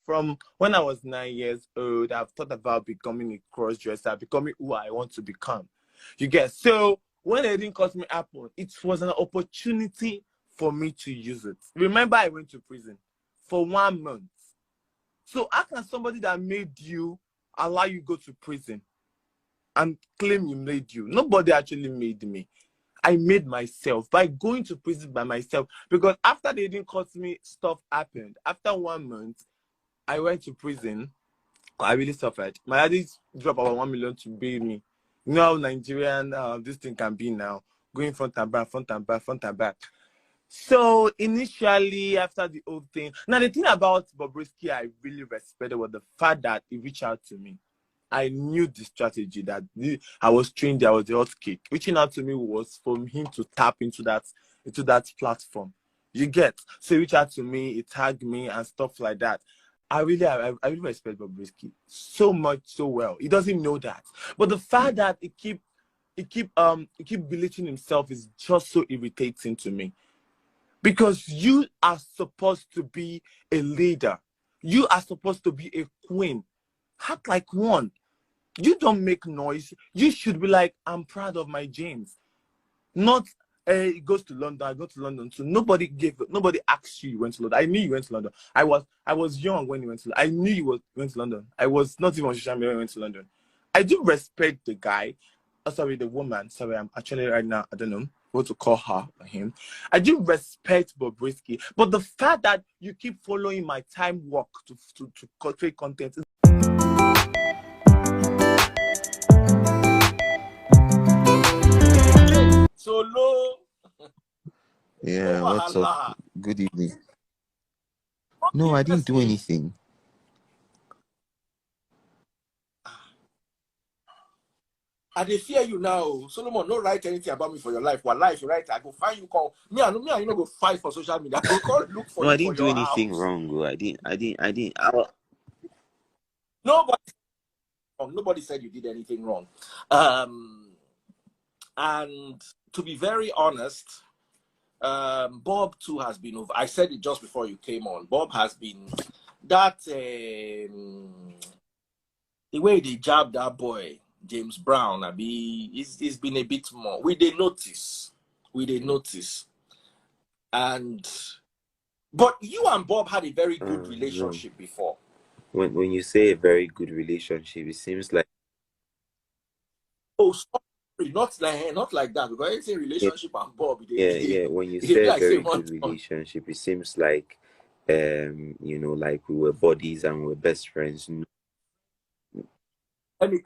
From when I was 9 years old, I've thought about becoming a cross-dresser, becoming who I want to become. You get? So when it didn't cost me happen, it was an opportunity for me to use it. Remember, I went to prison for 1 month. So how can somebody that made you allow you go to prison and claim you made you? Nobody actually made me. I made myself by going to prison by myself, because after they didn't cut me, stuff happened. After 1 month, I went to prison. I really suffered. My daddy dropped about 1 million to bail me. You know how Nigerian this thing can be now, going front and back, front and back, front and back. So initially, after the whole thing, now the thing about Bobrisky I really respected was the fact that he reached out to me. I knew the strategy that I was trained. I was the hot cake. Reaching out to me was for him to tap into that platform. You get? So he reached out to me, he tagged me and stuff like that. I really respect Bobrisky so much, so well. He doesn't know that, but the fact that he keep belittling himself is just so irritating to me. Because you are supposed to be a leader. You are supposed to be a queen. Act like one. You don't make noise. You should be like, I'm proud of my James. Not, he goes to London, I go to London too. Nobody asked you went to London. I knew you went to London. I was young when you went to London. I knew you went to London. I was not even on social media when you went to London. I do respect the guy. Oh, sorry, the woman. Sorry, I'm actually right now, I don't know what to call her or him. I do respect Bobrisky, but the fact that you keep following my time work to create content. Solo. Yeah, what's up? Good evening. No, I didn't do anything. I dey fear you now. Solomon, no write anything about me for your life. What life you write, I go find you call. Me, I you know go fight for social media. I go call look for No, you I didn't for do your anything house. wrong, bro. I didn't. Nobody said you did anything wrong. And to be very honest, Bob too has been over. I said it just before you came on. Bob has been that the way they jabbed that boy James Brown. It's been a bit more. We did notice, but you and Bob had a very good relationship before. When you say a very good relationship, it seems like sorry, not like that. Because anything relationship and Bob, yeah. When you say a very good relationship, it seems like like we were buddies and we were best friends.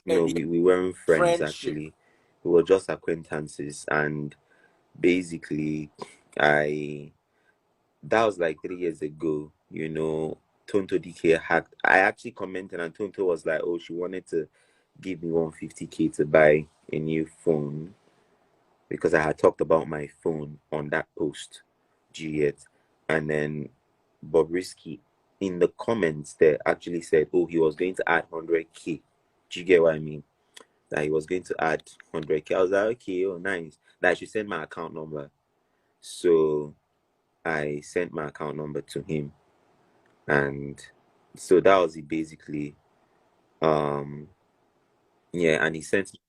No, we weren't friends actually. We were just acquaintances, and basically, that was like 3 years ago. Tonto DK I actually commented, and Tonto was like, "Oh, she wanted to give me 150K to buy a new phone because I had talked about my phone on that post." Juliet, and then Bobrisky in the comments there actually said, "Oh, he was going to add 100K." Do you get what I mean? That he was going to add 100K. I was like, okay, oh, nice. That I should send my account number. So I sent my account number to him. And so that was it basically. Yeah, and he sent me.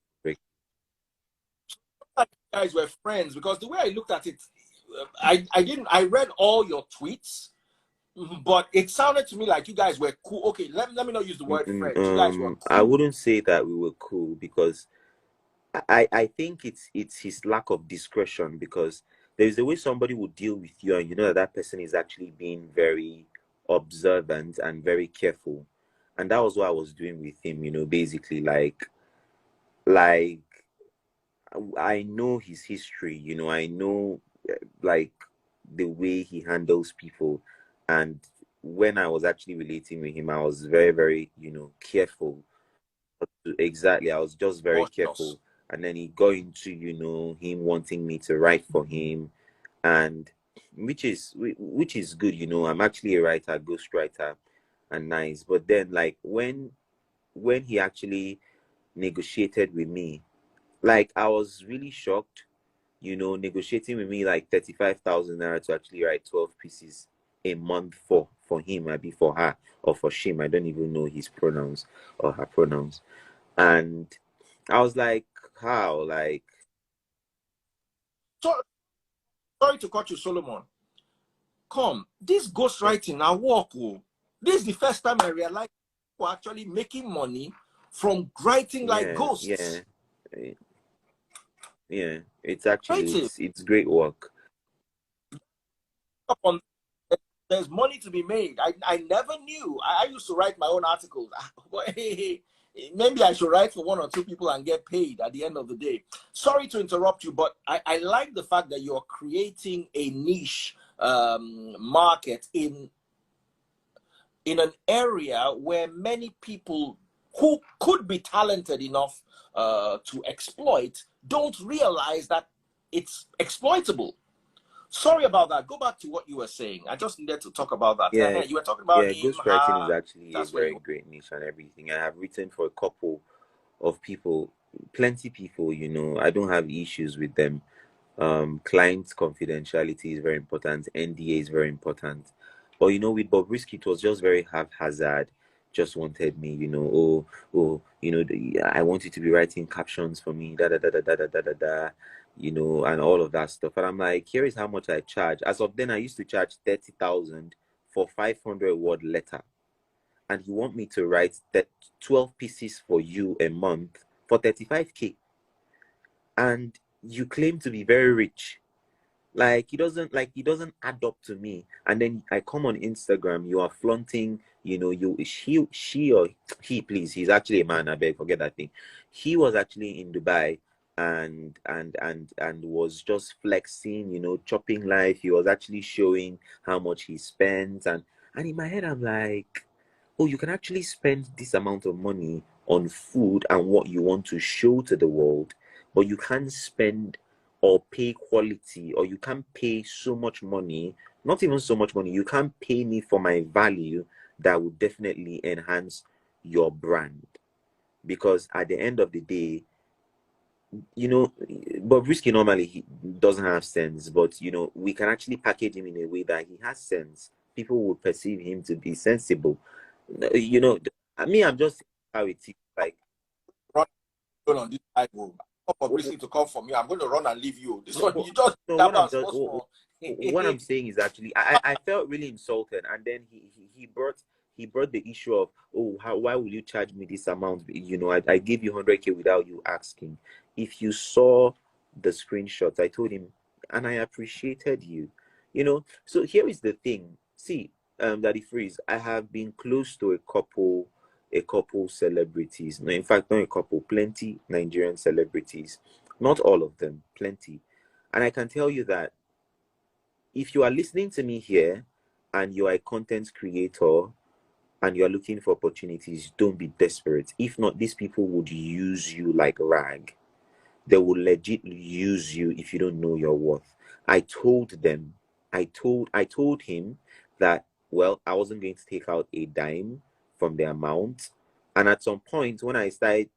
You guys were friends, because the way I looked at it, I read all your tweets, but it sounded to me like you guys were cool. Okay, let me not use the word friends. You guys were cool. I wouldn't say that we were cool, because I think it's his lack of discretion, because there's a way somebody will deal with you and you know that person is actually being very observant and very careful. And that was what I was doing with him, basically like I know his history, I know like the way he handles people. And when I was actually relating with him, I was very, very, careful. Exactly. I was just very careful. And then he got into, him wanting me to write for him, and which is good. I'm actually a writer, ghostwriter, and nice. But then, like when he actually negotiated with me, like I was really shocked. Negotiating with me like 35,000 naira to actually write 12 pieces a month for for him, maybe for her, or for him. I don't even know his pronouns or her pronouns. And I was like, how? Like, So, sorry to cut you, Solomon. Come, this ghostwriting now work. Oh. This is the first time I realized people are actually making money from writing like ghosts. Yeah. It's actually Creative. it's great work. There's money to be made. I never knew. I used to write my own articles. Maybe I should write for one or two people and get paid at the end of the day. Sorry to interrupt you, but I like the fact that you're creating a niche market in an area where many people who could be talented enough to exploit don't realize that it's exploitable. Sorry about that. Go back to what you were saying. I just needed to talk about that. Yeah, You were talking about him. ghostwriting is actually a That's where very you. great niche and everything. I have written for a couple of people, plenty people, you know. I don't have issues with them. Client confidentiality is very important. NDA is very important. But you know, with Bobrisky, it was just very haphazard. Just wanted me, you know, you know, I want you to be writing captions for me, da da da da da da da da da, you know, and all of that stuff. And I'm like, here is how much I charge. As of then, I used to charge 30,000 for 500-word letter, and you want me to write that 12 pieces for you a month for 35K, and you claim to be very rich. Like it doesn't add up to me. And then I come on Instagram, you are flaunting, you know, she or he, please, he's actually a man, I beg, forget that thing. He was actually in Dubai and was just flexing, you know, chopping life. He was actually showing how much he spent, and in my head I'm like, oh, you can actually spend this amount of money on food and what you want to show to the world, but you can't spend or pay quality, or you can't pay so much money, not even so much money, you can't pay me for my value that would definitely enhance your brand. Because at the end of the day, you know, Bobrisky normally he doesn't have sense, but you know, we can actually package him in a way that he has sense. People would perceive him to be sensible. You know, I mean, I'm just how it is. Like, Run on this side, bro. Bobrisky to come from you. I'm going to run and leave you. This one, you just no, that what I'm was just supposed for. what I'm saying is actually I felt really insulted, and then he brought the issue of, oh, why will you charge me this amount? You know, I gave you 100K without you asking. If you saw the screenshots, I told him, and I appreciated you, you know. So here is the thing. See, Daddy Freeze, I have been close to a couple celebrities. No, in fact, not a couple, plenty Nigerian celebrities. Not all of them, plenty. And I can tell you that if you are listening to me here and you are a content creator and you are looking for opportunities, don't be desperate. If not, these people would use you like rag. They will legit use you if you don't know your worth. I told them, I told him that, well, I wasn't going to take out a dime from the amount. And at some point when I started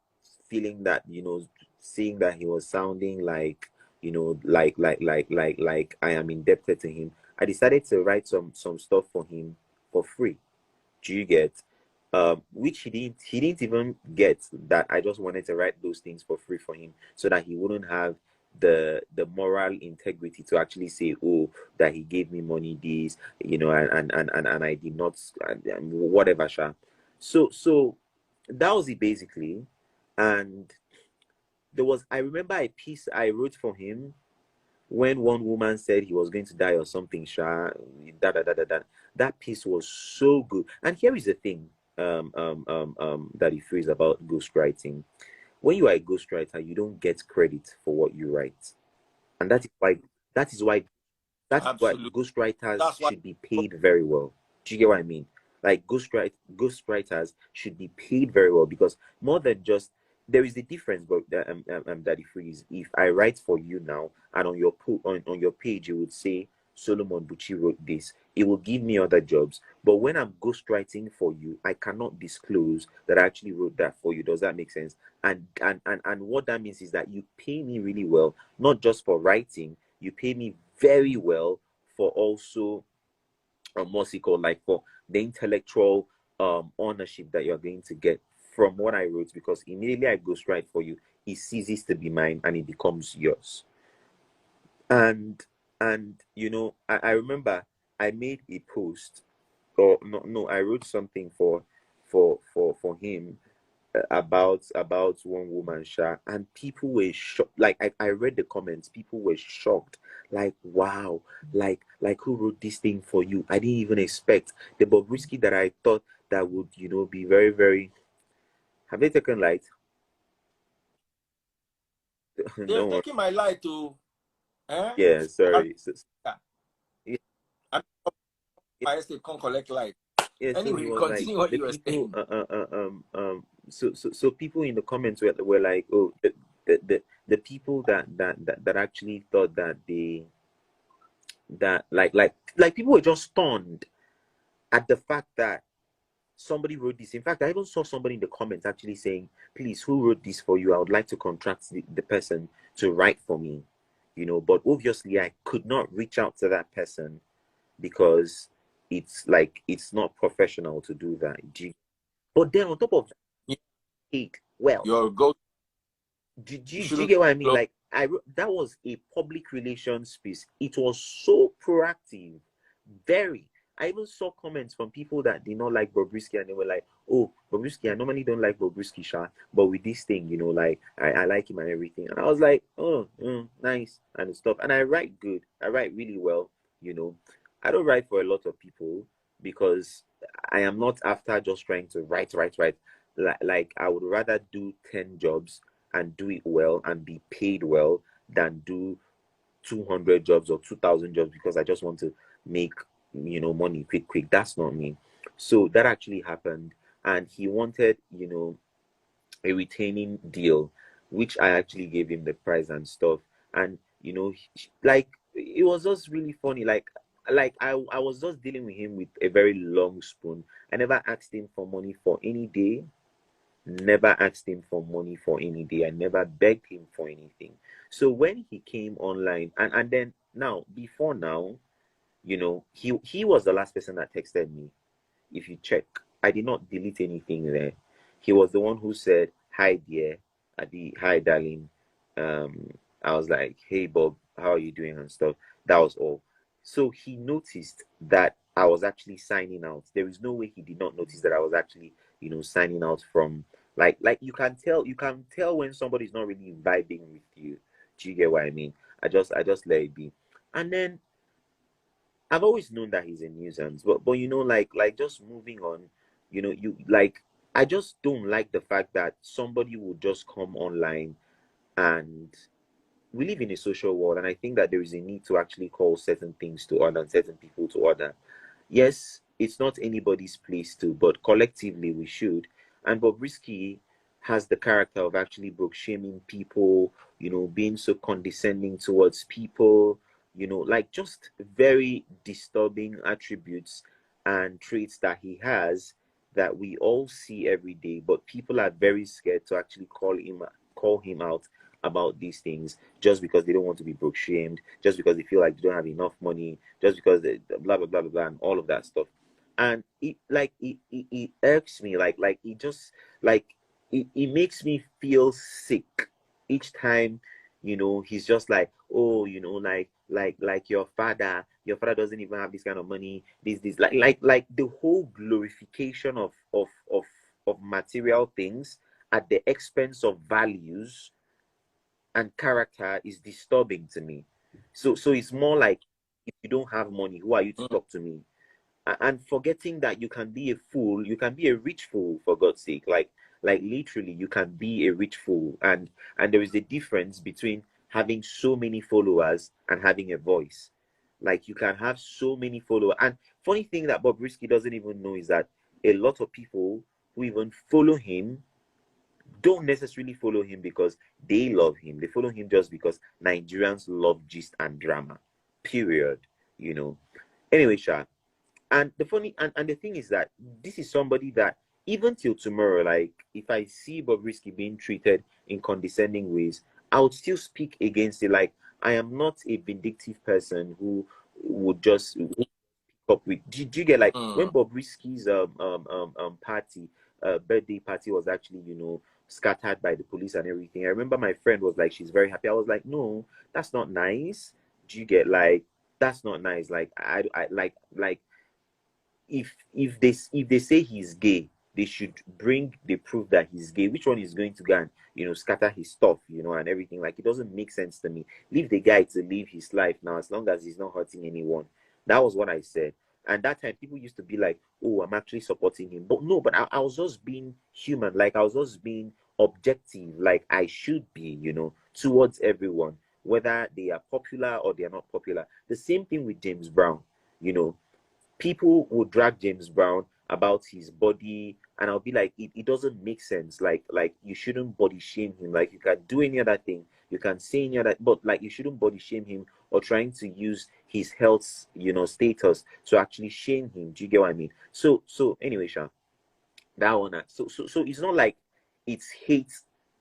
feeling that, you know, seeing that he was sounding like, you know, like I am indebted to him, I decided to write some stuff for him for free. Do you get? Which he didn't even get, that I just wanted to write those things for free for him so that he wouldn't have the moral integrity to actually say, oh, that he gave me money this, you know, and I did not, and whatever sha. So that was it basically. And there was, I remember a piece I wrote for him when one woman said he was going to die or something, sha, that piece was so good. And here is the thing, that he feels about ghostwriting. When you are a ghostwriter, you don't get credit for what you write, and that is why that's why Absolutely. ghostwriters That's why. should be paid very well. Do you get what I mean? Like ghostwriters should be paid very well, because more than just, there is a difference. But Daddy Freeze, if I write for you now and on your on your page you would say Solomon Bucci wrote this, it will give me other jobs. But when I'm ghostwriting for you, I cannot disclose that I actually wrote that for you. Does that make sense? And what that means is that you pay me really well, not just for writing. You pay me very well for also what's it called, like the intellectual ownership that you're going to get from what I wrote, because immediately I ghostwrite for you, it ceases to be mine and it becomes yours. And you know, I remember I made a post, or no, I wrote something for him about one woman, Sha, and people were shocked. Like I read the comments, people were shocked. Like, wow, like who wrote this thing for you? I didn't even expect the Bobrisky that I thought that would, you know, be very, very. Have they taken light? They've No. taken my light to. Eh? Yeah, sorry. Yeah, I my estate can't collect light. yeah, so he Anyway, was like continue what the you were people saying. so people in the comments were like, oh, the people that actually thought that they that like people were just stunned at the fact that somebody wrote this. In fact, I even saw somebody in the comments actually saying, please, who wrote this for you? I would like to contract the person to write for me, you know. But obviously I could not reach out to that person because it's like it's not professional to do that. But then on top of that, well, Your go. do you get what I mean? Like that was a public relations piece. It was so proactive, very. I even saw comments from people that did not like Bobrisky, and they were like, "Oh, Bobrisky, I normally don't like Bobrisky, Sha, but with this thing, you know, like I like him and everything." And I was like, "Oh, nice and stuff." And I write good. I write really well. You know, I don't write for a lot of people because I am not after just trying to write. Like I would rather do 10 jobs and do it well and be paid well than do 200 jobs or 2,000 jobs because I just want to make, you know, money quick. That's not me. So that actually happened, and he wanted, you know, a retaining deal, which I actually gave him the price and stuff. And you know, like it was just really funny. Like I was just dealing with him with a very long spoon. I never asked him for money for any day. Never asked him for money for any day. I never begged him for anything. So when he came online, and then now, before now, you know, he was the last person that texted me. If you check, I did not delete anything there. He was the one who said, "Hi dear, Adi, hi darling." Um, I was like, "Hey Bob, how are you doing?" and stuff. That was all. So he noticed that I was actually signing out. There is no way he did not notice that I was actually, you know, signing out from like you can tell when somebody's not really vibing with you. Do you get what I mean? I just let it be. And then I've always known that he's a nuisance, but you know, like just moving on, you know, you like I just don't like the fact that somebody will just come online, and we live in a social world, and I think that there is a need to actually call certain things to order and certain people to order. Yes, it's not anybody's place to, but collectively we should. And Bobrisky has the character of actually broke shaming people, you know, being so condescending towards people, you know, like just very disturbing attributes and traits that he has that we all see every day, but people are very scared to actually call him out about these things just because they don't want to be broke shamed, just because they feel like they don't have enough money, just because they blah blah blah blah blah and all of that stuff. And it irks me, like it just like it makes me feel sick each time, you know, he's just like, oh, you know, like your father doesn't even have this kind of money, this like the whole glorification of material things at the expense of values and character is disturbing to me. So it's more like, if you don't have money, who are you to talk to me? And forgetting that you can be a fool, you can be a rich fool, for God's sake. Like literally, you can be a rich fool, and there is a difference between having so many followers and having a voice. Like you can have so many followers, and funny thing that Bobrisky doesn't even know is that a lot of people who even follow him don't necessarily follow him because they love him. They follow him just because Nigerians love gist and drama. Period. You know. Anyway, Sha. And the funny and the thing is that this is somebody that even till tomorrow, like if I see Bobrisky being treated in condescending ways, I would still speak against it. Like I am not a vindictive person who would just up with. Do you get like when Bobrisky's party, birthday party was actually, you know, scattered by the police and everything. I remember my friend was like, she's very happy. I was like, no, that's not nice. Do you get like that's not nice? Like I like if they say he's gay, they should bring the proof that he's gay. Which one is going to go and, you know, scatter his stuff, you know, and everything? Like, it doesn't make sense to me. Leave the guy to live his life now, as long as he's not hurting anyone. That was what I said. And that time, people used to be like, "Oh, I'm actually supporting him," but no, but I was just being human. Like, I was just being objective, like I should be, you know, towards everyone, whether they are popular or they are not popular. The same thing with James Brown, you know. People will drag James Brown about his body, and I'll be like, it doesn't make sense. Like you shouldn't body shame him. Like, you can do any other thing, you can say any other, but like, you shouldn't body shame him or trying to use his health, you know, status to actually shame him. Do you get what I mean? So anyway, Sha, that one. So it's not like it's hate,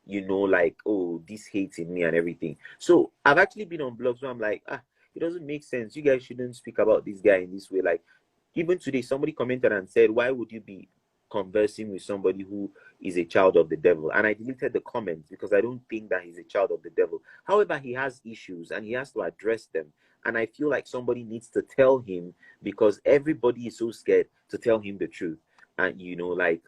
you know, like, oh, this hate in me and everything. So I've actually been on blogs where I'm like, it doesn't make sense. You guys shouldn't speak about this guy in this way. Like, even today, somebody commented and said, why would you be conversing with somebody who is a child of the devil? And I deleted the comments because I don't think that he's a child of the devil. However, he has issues and he has to address them. And I feel like somebody needs to tell him, because everybody is so scared to tell him the truth. And, you know, like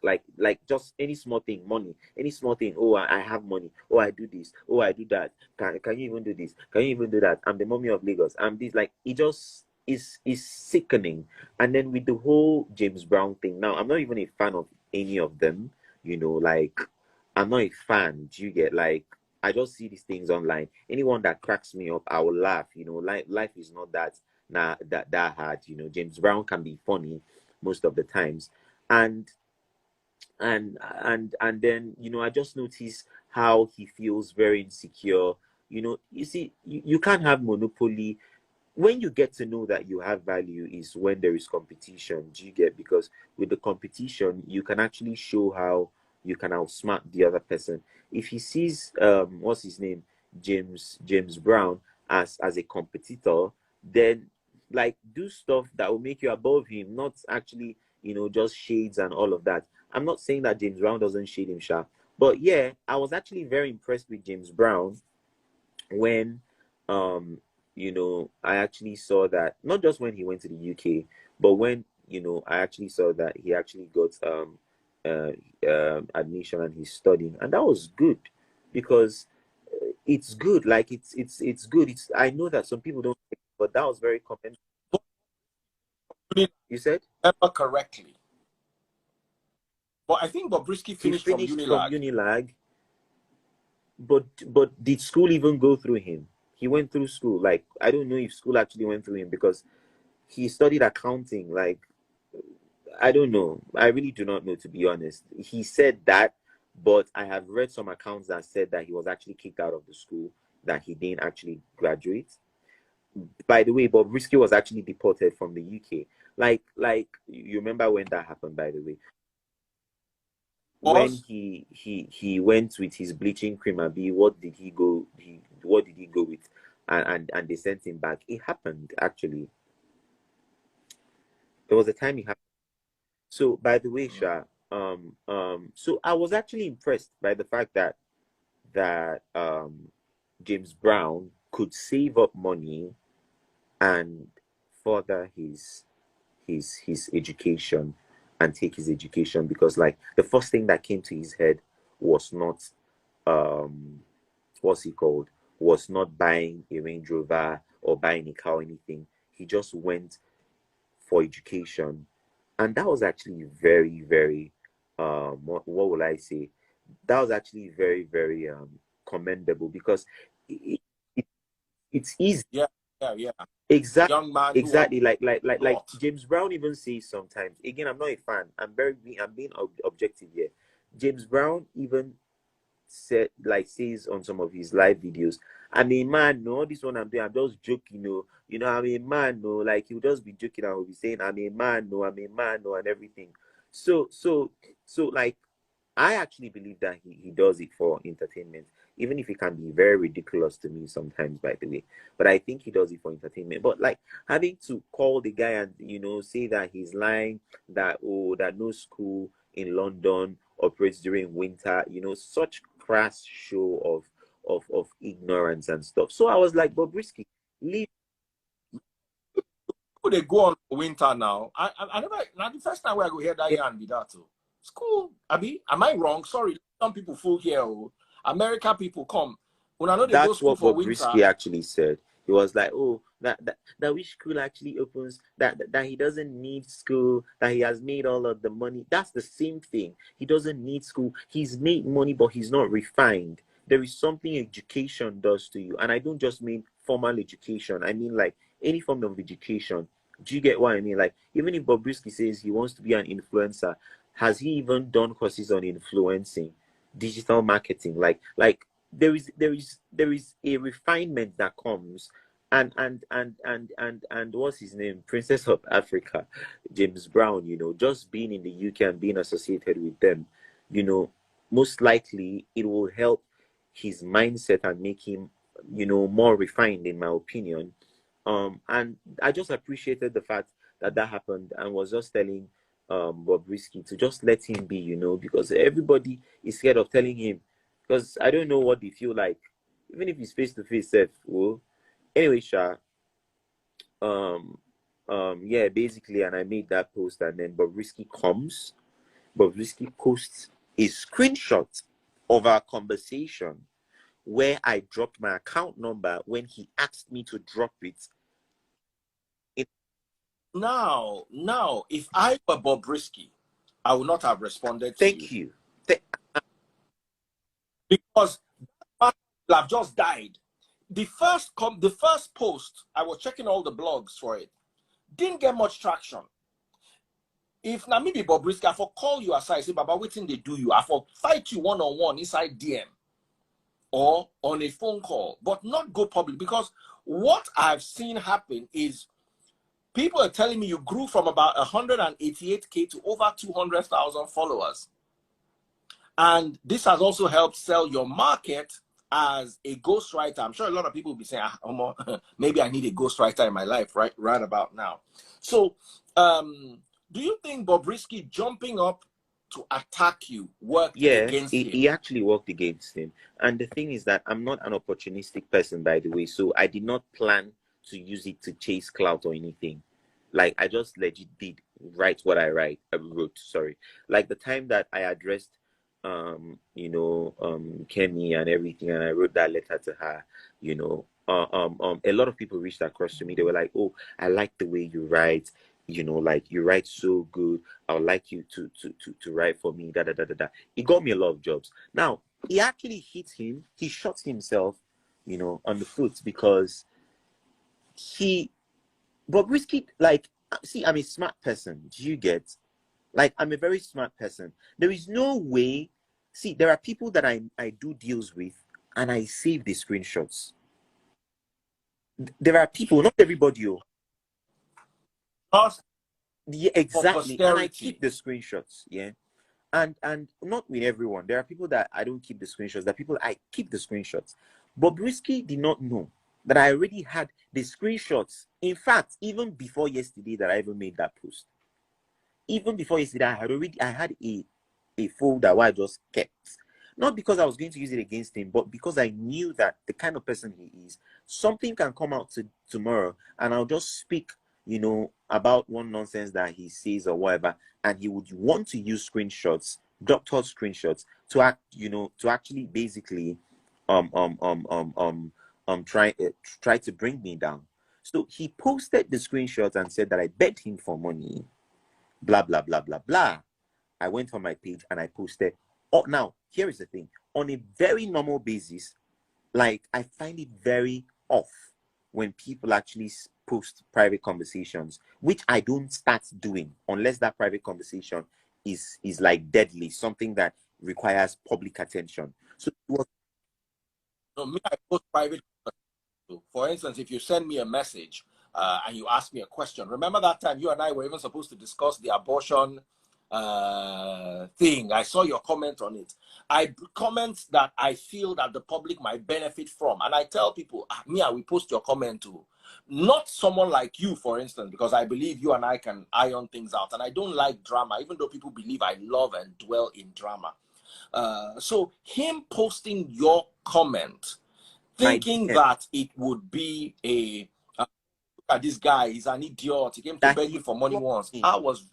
just any small thing, money, any small thing. Oh, I have money. Oh, I do this. Oh, I do that. Can you even do this? Can you even do that? I'm the mommy of Lagos. I'm this. Like, it just is sickening. And then with the whole James Brown thing, now I'm not even a fan of any of them. You know, like, I'm not a fan. Do you get, like, I just see these things online. Anyone that cracks me up, I will laugh. You know, life is not that hard. You know, James Brown can be funny most of the times. And and then, you know, I just notice how he feels very insecure. You know, you see, you can't have monopoly. When you get to know that you have value is when there is competition. Do you get? Because with the competition, you can actually show how you can outsmart the other person. If he sees what's his name, James Brown, as a competitor, then, like, do stuff that will make you above him, not actually, you know, just shades and all of that. I'm not saying that James Brown doesn't shade him, sharp, but yeah, I was actually very impressed with James Brown when you know, I actually saw that, not just when he went to the UK, but when, you know, I actually saw that he actually got admission and he's studying, and that was good, because it's good. Like, it's good. It's, I know that some people don't, but that was very commendable. You said? Remember correctly. But I think Bobrisky finished from Unilag. But did school even go through him? He went through school. Like, I don't know if school actually went through him, because he studied accounting. Like, I don't know. I really do not know, to be honest. He said that, but I have read some accounts that said that he was actually kicked out of the school, that he didn't actually graduate. By the way, Bobrisky was actually deported from the UK. Like you remember when that happened, by the way? When he went with his bleaching cream, Abi, what did he go with? And they sent him back. It happened, actually. There was a time he happened. So, by the way, Sha, so I was actually impressed by the fact that James Brown could save up money and further his education, and take his education, because, like, the first thing that came to his head was not what's he called was not buying a Range Rover or buying a car or anything. He just went for education, and that was actually very, very what will I say, that was actually very, very commendable, because it, it, it's easy. Yeah. Exactly. Young man, Exactly. Like James Brown even says sometimes. Again, I'm not a fan. I'm being objective here. James Brown even says on some of his live videos, I'm a man, no, this one I'm doing, I'm just joking, no. You know, I'm a man, no. Like, he'll just be joking and will be saying, I'm a man, no, I'm a man, no, and everything. So like, I actually believe that he does it for entertainment, even if it can be very ridiculous to me sometimes, by the way. But I think he does it for entertainment. But like having to call the guy and say that he's lying, that that no school in London operates during winter, such crass show of ignorance and stuff. So I was like, Bobrisky, leave. They go on winter now. I never. Now the first time where I go hear that yarn be that too. It's cool. Abi, am I wrong? Sorry, some people fool here. Oh. America people come. When I know they go That's school what for Bobrisky winter. actually said. He was like, "Oh, that which school actually opens that he doesn't need school, that he has made all of the money." That's the same thing. He doesn't need school. He's made money, but he's not refined. There is something education does to you, and I don't just mean formal education. I mean like any form of education. Do you get what I mean? Like even if Bobrisky says he wants to be an influencer, has he even done courses on influencing, digital marketing? Like there is a refinement that comes, and what's his name, Princess of Africa, James Brown, just being in the UK and being associated with them, most likely it will help his mindset and make him more refined, in my opinion. And I just appreciated the fact that that happened, and was just telling Bobrisky to just let him be, because everybody is scared of telling him, because I don't know what they feel like, even if it's face to face. Oh, anyway, Sha. Yeah, basically, and I made that post, and then Bobrisky posts a screenshot of our conversation where I dropped my account number when he asked me to drop it. Now, if I were Bobrisky, I would not have responded to Thank you. you. Because that will have just died. The first post, I was checking all the blogs for it, didn't get much traction. If na me be Bobrisky, I for call you aside, say, Baba, waiting they do you. I for fight you one-on-one inside DM or on a phone call, but not go public. Because what I've seen happen is people are telling me you grew from about 188K to over 200,000 followers. And this has also helped sell your market as a ghostwriter. I'm sure a lot of people will be saying, maybe I need a ghostwriter in my life right about now. So do you think Bobrisky jumping up to attack you worked against him? He actually worked against him. And the thing is that I'm not an opportunistic person, by the way, so I did not plan to use it to chase clout or anything. Like I just legit did write what I wrote, sorry. Like the time that I addressed Kemi and everything, and I wrote that letter to her, a lot of people reached across to me. They were like, "Oh, I like the way you write, like you write so good. I would like you to write for me." It got me a lot of jobs. Now he actually hit him. He shot himself, on the foot, because Bobrisky, like, see, I'm a smart person. Do you get? Like, I'm a very smart person. There is no way. See, there are people that I do deals with, and I save the screenshots. There are people, not everybody. Yeah, exactly. And I keep the screenshots. Yeah. And not with everyone. There are people that I don't keep the screenshots. There are people I keep the screenshots. Bobrisky did not know that I already had the screenshots. In fact, even before yesterday that I even made that post. Even before yesterday, I had a folder where I just kept. Not because I was going to use it against him, but because I knew that the kind of person he is, something can come out tomorrow, and I'll just speak, about one nonsense that he says or whatever, and he would want to use screenshots, doctored screenshots, to actually basically try to bring me down. So he posted the screenshots and said that I begged him for money. Blah blah blah blah blah. I went on my page and I posted. Oh, now here is the thing. On a very normal basis, like I find it very off when people actually post private conversations, which I don't start doing unless that private conversation is like deadly, something that requires public attention. So me, I post private. For instance, if you send me a message and you ask me a question, remember that time you and I were even supposed to discuss the abortion thing. I saw your comment on it. I comment that I feel that the public might benefit from, and I tell people, me, I will post your comment too. Not someone like you, for instance, because I believe you and I can iron things out, and I don't like drama, even though people believe I love and dwell in drama. So him posting your comment, thinking that it would be a look at this guy, he's an idiot. He came to beg me for money once. If I was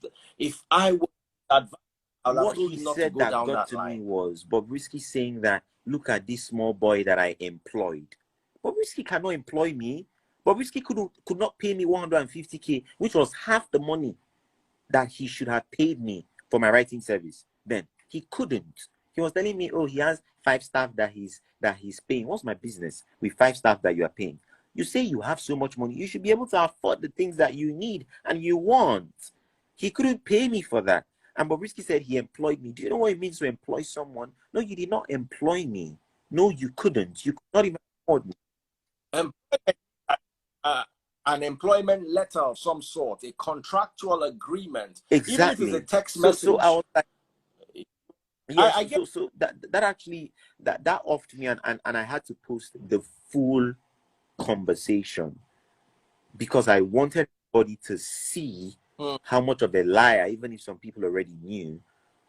advised, I would what have he not to said go that down got that to line. me was Bobrisky saying that, look at this small boy that I employed. Bobrisky cannot employ me. Bobrisky could not pay me 150K, which was half the money that he should have paid me for my writing service. Then he couldn't. He was telling me, oh, he has 5 staff that he's paying. What's my business with 5 staff that you are paying? You say you have so much money, you should be able to afford the things that you need and you want. He couldn't pay me for that. And Bobrisky said he employed me. Do you know what it means to employ someone? No, you did not employ me. No, you couldn't. You could not even afford me. An employment letter of some sort, a contractual agreement, exactly. Even if it's a text message. So I was like, yes, I get so that actually that offed me, and I had to post the full conversation because I wanted everybody to see how much of a liar, even if some people already knew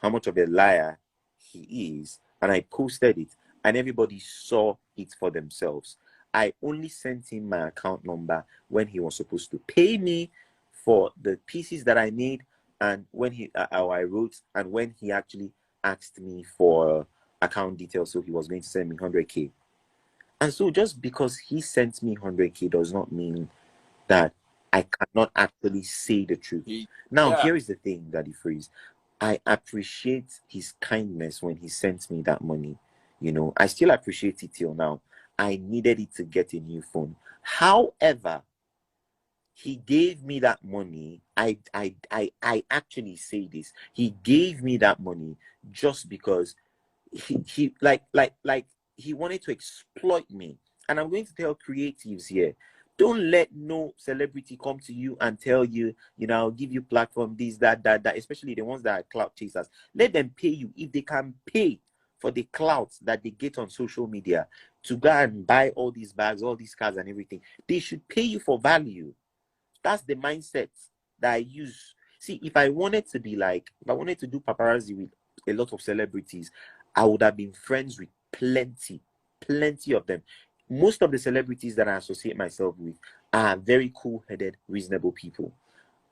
how much of a liar he is, and I posted it and everybody saw it for themselves. I only sent him my account number when he was supposed to pay me for the pieces that I made, and when I wrote, and when he actually asked me for account details, so he was going to send me 100K. And so just because he sent me 100K does not mean that I cannot actually say the truth. Now, here is the thing, Daddy Freeze. I appreciate his kindness when he sent me that money. You know, I still appreciate it till now. I needed it to get a new phone. However, he gave me that money. I actually say this. He gave me that money just because he he wanted to exploit me. And I'm going to tell creatives here, don't let no celebrity come to you and tell you, you know, I'll give you platform, this, that, especially the ones that are clout chasers. Let them pay you. If they can pay for the clouds that they get on social media to go and buy all these bags, all these cars and everything, they should pay you for value. That's the mindset that I use. See, if I wanted to be like, if I wanted to do paparazzi with a lot of celebrities, I would have been friends with plenty of them. Most of the celebrities that I associate myself with are very cool-headed, reasonable people.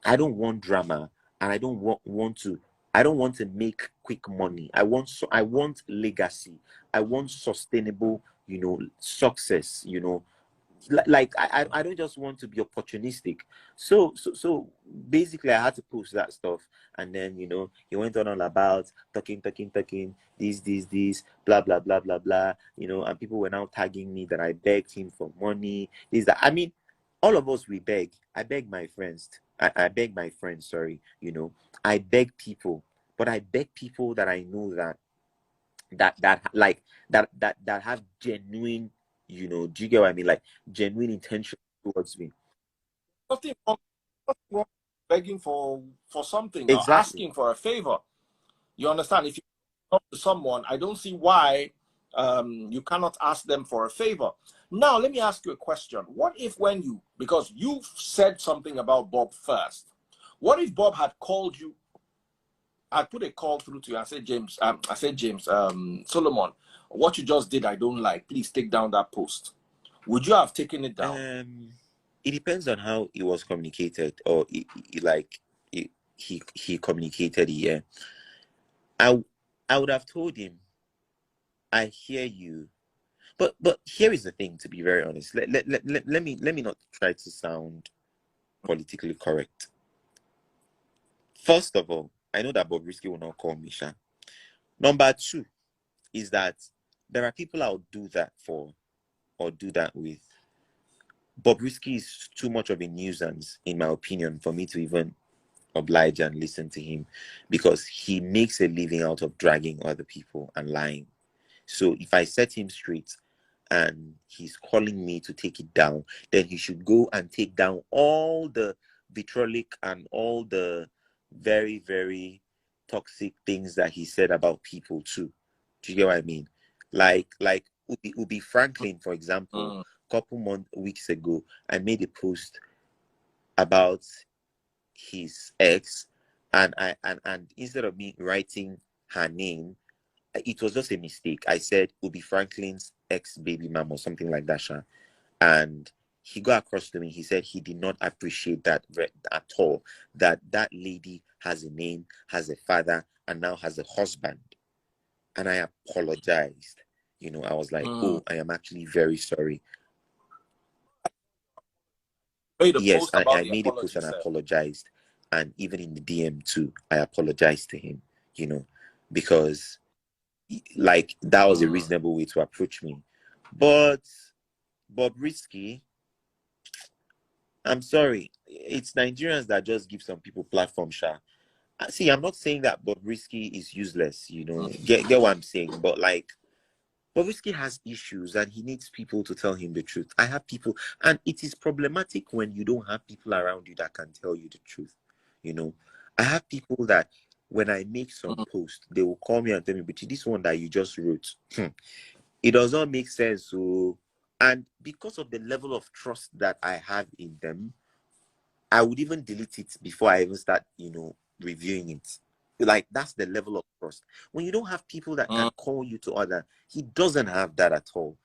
I don't want drama, and I don't want to make quick money. I want legacy. I want sustainable, you know, success, you know. Like I don't just want to be opportunistic. So basically I had to post that stuff, and then, you know, he went on all about talking this blah blah blah blah blah, you know, and people were now tagging me that I begged him for money, this, that. I mean, all of us, we beg. I beg my friends. I beg my friends, sorry, you know, I beg people, but I beg people that I know that have genuine, you know, do you get what I mean? Like genuine intention towards me. nothing wrong begging for something, Exactly. or asking for a favor. You understand? If you talk to someone, I don't see why you cannot ask them for a favor. Now, let me ask you a question. What if because you said something about Bob first, what if Bob had called you, I put a call through to you, I said, James, Solomon, what you just did, I don't like. Please take down that post. Would you have taken it down? It depends on how it was communicated, or he communicated it. Yeah. I would have told him, I hear you, but here is the thing. To be very honest, let me not try to sound politically correct. First of all, I know that Bobrisky will not call me Sha. Number two is that there are people I'll do that for or do that with. Bobrisky is too much of a nuisance, in my opinion, for me to even oblige and listen to him, because he makes a living out of dragging other people and lying. So if I set him straight and he's calling me to take it down, then he should go and take down all the vitriolic and all the very, very toxic things that he said about people too. Do you get what I mean? Like Ubi Franklin, for example, a couple weeks ago, I made a post about his ex, and instead of me writing her name, it was just a mistake. I said Ubi Franklin's ex baby mom or something like that, Sha. And he got across to me. He said he did not appreciate that at all. That lady has a name, has a father, and now has a husband. And I apologized. You know, I was like, oh, I am actually very sorry. Yes, I made a post and I apologized. And even in the DM too, I apologized to him, you know, because like that was a reasonable way to approach me. But Bobrisky, I'm sorry, it's Nigerians that just give some people platform, Sha. See, I'm not saying that Bobrisky is useless, you know, get what I'm saying, but like Bobrisky has issues and he needs people to tell him the truth. I have people, and it is problematic when you don't have people around you that can tell you the truth. You know, I have people that when I make some post, they will call me and tell me, but this one that you just wrote, it does not make sense. So, and because of the level of trust that I have in them, I would even delete it before I even start, you know, reviewing it. Like that's the level of trust. When you don't have people that can call you to order, he doesn't have that at all.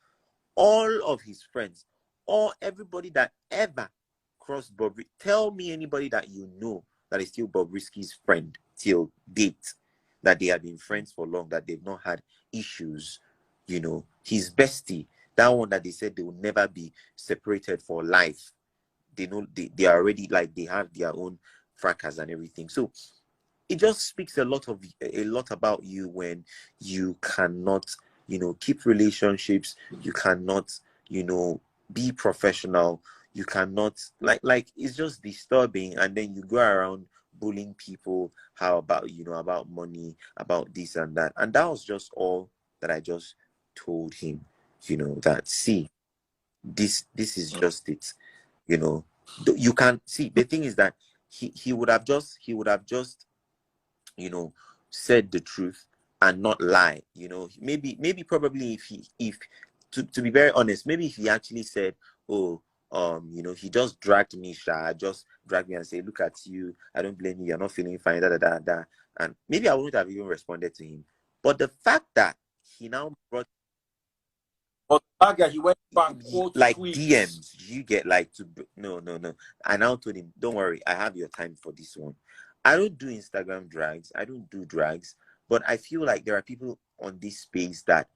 All of his friends, or everybody that ever crossed Bobrisky, tell me anybody that you know that is still Bobrisky's friend till date, that they have been friends for long, that they've not had issues. You know, his bestie, that one that they said they will never be separated for life. They know they are already like they have their own fracas and everything. So it just speaks a lot about you when you cannot, you know, keep relationships, you cannot, you know, be professional, you cannot like it's just disturbing. And then you go around bullying people, how about, you know, about money, about this and that. And that was just all that I just told him, you know, that see, this is just it, you know. You can see the thing is that he would have just you know, said the truth and not lie. You know, maybe probably if to be very honest, maybe if he actually said, oh, you know, he just dragged me, Sha, just dragged me and say, look at you, I don't blame you, you're not feeling fine, and maybe I wouldn't have even responded to him. But the fact that he now brought, but the fact that he went back like tweets. DMs, you get like to no. I now told him, don't worry, I have your time for this one. I don't do Instagram drags. I don't do drags, but I feel like there are people on this space that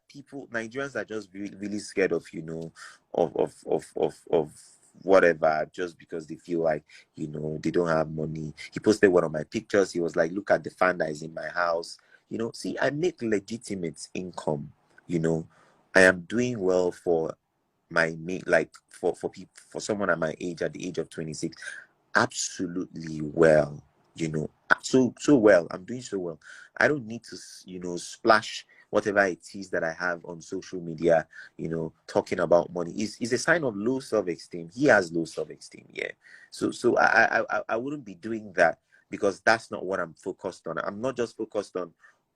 people, Nigerians, are just really, really scared of, you know, of whatever, just because they feel like, you know, they don't have money. He posted one of my pictures. He was like, look at the fan that is in my house. You know, see, I make legitimate income. You know, I am doing well for my mate, like for people, for someone at my age, at the age of 26, absolutely well, you know, so well. I'm doing so well. I don't need to, you know, splash whatever it is that I have on social media, you know, talking about money is a sign of low self-esteem. He has low self-esteem, yeah. So I wouldn't be doing that, because that's not what I'm focused on. I'm not just focused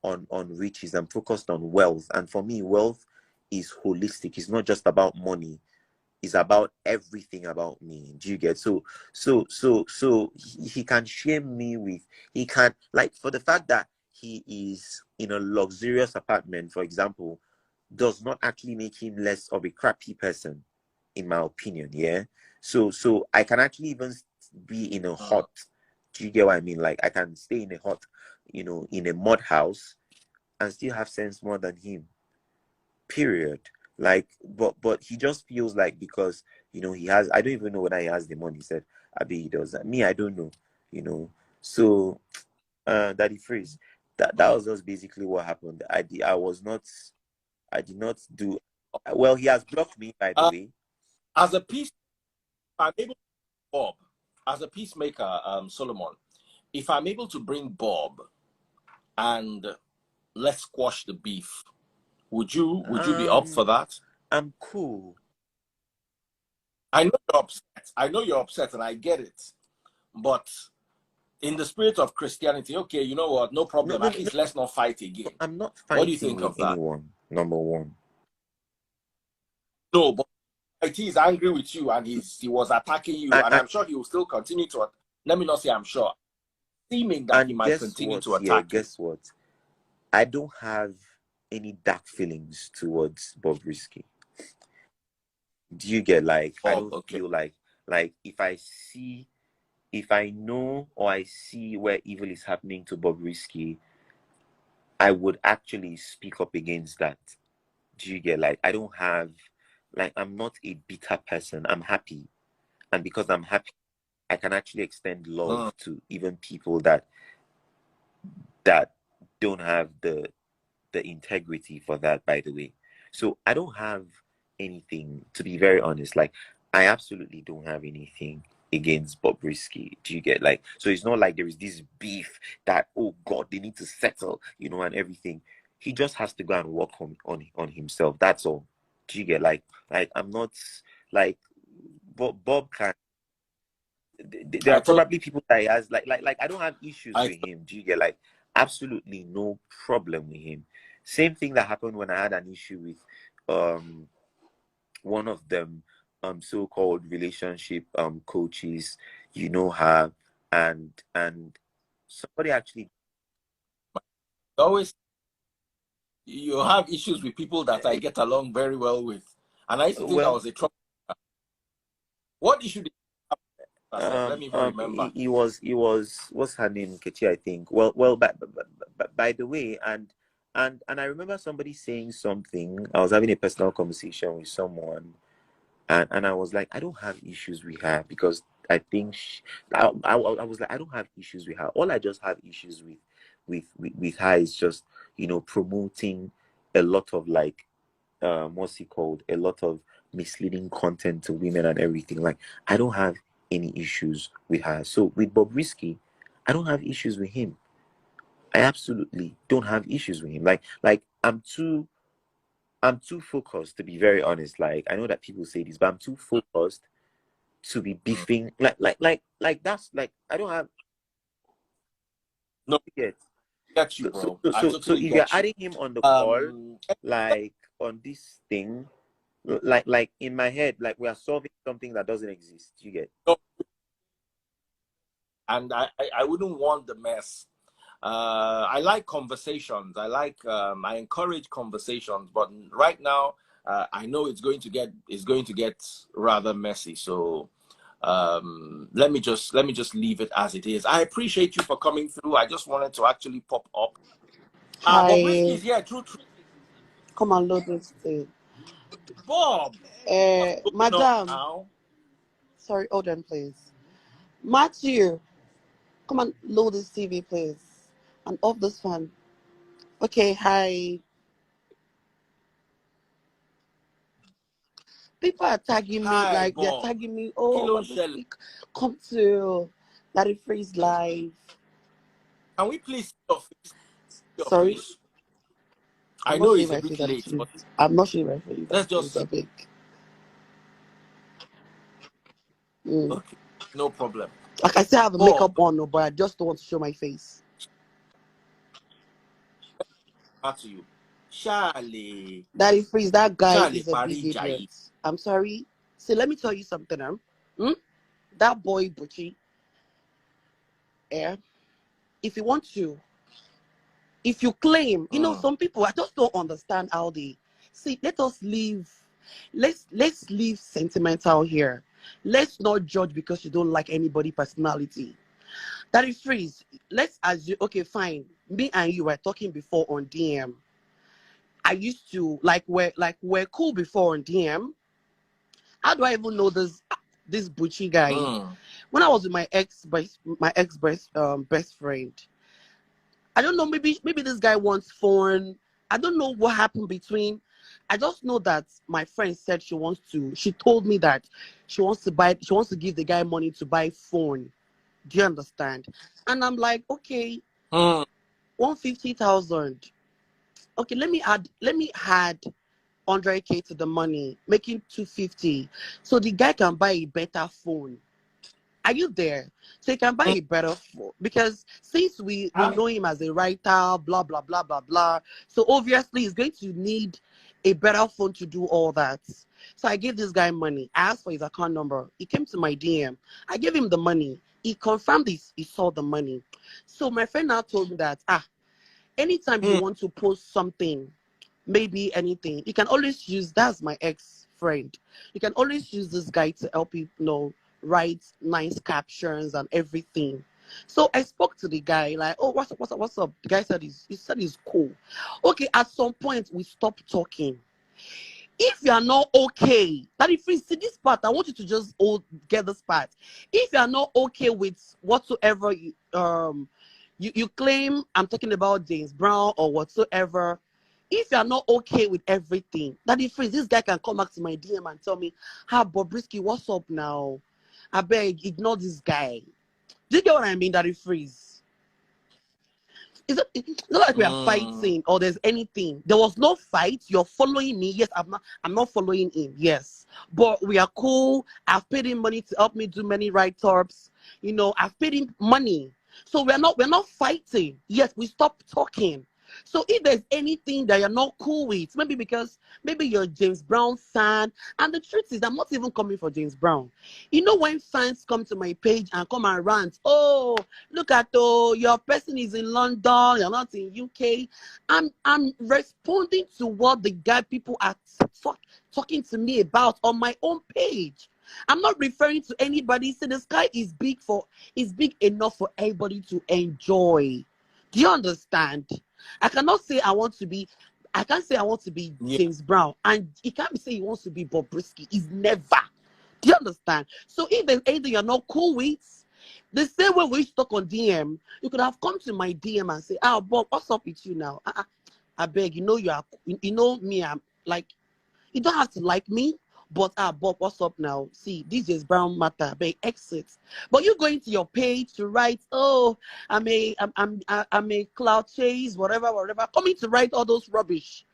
on riches. I'm focused on wealth. And for me, wealth is holistic. It's not just about money. It's about everything about me. Do you get? So he can shame me with, he can, like, for the fact that he is in a luxurious apartment, for example, does not actually make him less of a crappy person, in my opinion. Yeah. So I can actually even be in a hut. Do you get what I mean? Like, I can stay in a hut, you know, in a mud house, and still have sense more than him. Period. Like, but he just feels like, because, you know, he has, I don't even know whether he has the money. He said, Abi, he does that. Me, I don't know, you know. So Daddy Freeze, that was just basically what happened. I did not do well. He has blocked me, by the way. As a peace, I'm able to Bob, as a peacemaker, Solomon, if I'm able to bring Bob and let's squash the beef, would you be up for that? I'm cool. I know you're upset. I know you're upset, and I get it. But in the spirit of Christianity, okay, you know what? No problem. At least let's not fight again. I'm not What do you fighting think with of that? anyone. Number one. No, but he is angry with you and he was attacking you, and I'm sure he will still continue to. Let me not say I'm sure. Seeming that he might continue to attack you. Guess what? I don't have any dark feelings towards Bobrisky. Do you get, like, I don't feel like if I know or I see where evil is happening to Bobrisky, I would actually speak up against that. Do you get, like, I don't have, like, I'm not a bitter person. I'm happy. And because I'm happy, I can actually extend love to even people that don't have the integrity for that, by the way. So I don't have anything, to be very honest. Like, I absolutely don't have anything against Bobrisky. Do you get, like, so it's not like there is this beef that, oh God, they need to settle, you know, and everything. He just has to go and work on himself. That's all. Do you get, like I'm not like Bob can. There are probably people that he has like I don't have issues with him. Do you get, like, absolutely no problem with him. Same thing that happened when I had an issue with one of them so-called relationship coaches, you know her, and somebody actually always you have issues with people that I get along very well with, and I used to think I was a trouble. What issue did let me even remember. He was what's her name, Kechi, I think. Well, by the way, and I remember somebody saying something. I was having a personal conversation with someone, and I was like, I don't have issues with her, because I think I was like, I don't have issues with her. All I just have issues with her is just, you know, promoting a lot of, like, what's it called, a lot of misleading content to women and everything. Like, I don't have any issues with her. So with Bobrisky, I don't have issues with him. I absolutely don't have issues with him. Like I'm too focused, to be very honest. Like, I know that people say this, but I'm too focused to be beefing. Like that's like, I don't have no yet. Get you, bro. So if you're adding him on the call, like on this thing, like in my head, like we are solving something that doesn't exist. You get? And I wouldn't want the mess. I like conversations. I encourage conversations, but right now I know it's going to get rather messy. So let me just leave it as it is. I appreciate you for coming through. I just wanted to actually pop up. Bobrisky is here. True. Come on, load this thing. Bob. Madam. Sorry, hold on, please. Matthew, come on, load this TV, please. And off this fan. Okay, hi. People are tagging me, like, Bob. they're tagging me. Oh, come to Daddy Freeze Live. Can we please Sorry? I know it's a bit late, but I'm not sure if I you. Let's just a big. Okay, no problem. Like, I still have a makeup on, but I just don't want to show my face. To you, Charlie. Daddy Freeze, that guy is a big idiot. I'm sorry. See, let me tell you something. That boy Bucci. If you want to, if you claim, you know, some people, I just don't understand how they see. Let's leave sentimental here. Let's not judge because you don't like anybody personality. That is Freeze. Let's assume, okay, fine. Me and you were talking before on DM. I used to we're cool before on DM. How do I even know this Bucci guy? When I was with my ex best friend, I don't know, maybe this guy wants phone. I don't know what happened between. I just know that my friend said she told me that she wants to give the guy money to buy phone. Do you understand? And I'm like, okay, 150,000. Okay, let me add 100K to the money, making 250. So the guy can buy a better phone. Are you there? So you can buy a better phone because since we know him as a writer, blah blah blah blah blah. So obviously he's going to need a better phone to do all that. So I gave this guy money. I asked for his account number. He came to my DM. I gave him the money. He confirmed this. He saw the money. So my friend now told me that anytime you want to post something, maybe anything, you can always use, that's my ex-friend, you can always use this guy to help you know write nice captions and everything. So I spoke to the guy like, oh, what's up? The guy said he's cool. Okay, at some point we stopped talking. If you are not okay, that if you see this part, I want you to just get this part. If you are not okay with whatsoever you claim I'm talking about James Brown or whatsoever, if you are not okay with everything, that if this guy can come back to my DM and tell me, Bobrisky, what's up now? I beg, ignore this guy. Do you get what I mean? That it freeze. It's not like we are fighting or there's anything. There was no fight. You're following me. Yes, I'm not following him. Yes. But we are cool. I've paid him money to help me do many write-ups. You know, I've paid him money. So we're not fighting. Yes, we stopped talking. So if there's anything that you're not cool with, maybe you're a James Brown fan, and the truth is I'm not even coming for James Brown. You know, when fans come to my page and come and rant, oh, look at your person is in London, you're not in UK. I'm responding to what the people are talking to me about on my own page. I'm not referring to anybody. So the sky is big enough for everybody to enjoy. Do you understand? I cannot say I can't say I want to be James Brown, and he can't say he wants to be Bobrisky. He's never. Do you understand? So if there's anything you're not cool with, the same way we stuck on DM, you could have come to my DM and say, Bob, what's up with you now? I beg, you know me, I'm like, you don't have to like me, but Bob, what's up now? See, this is Brown matter, beg, exit. But you going to your page to write, oh, I'm a cloud chase, whatever, coming to write all those rubbish.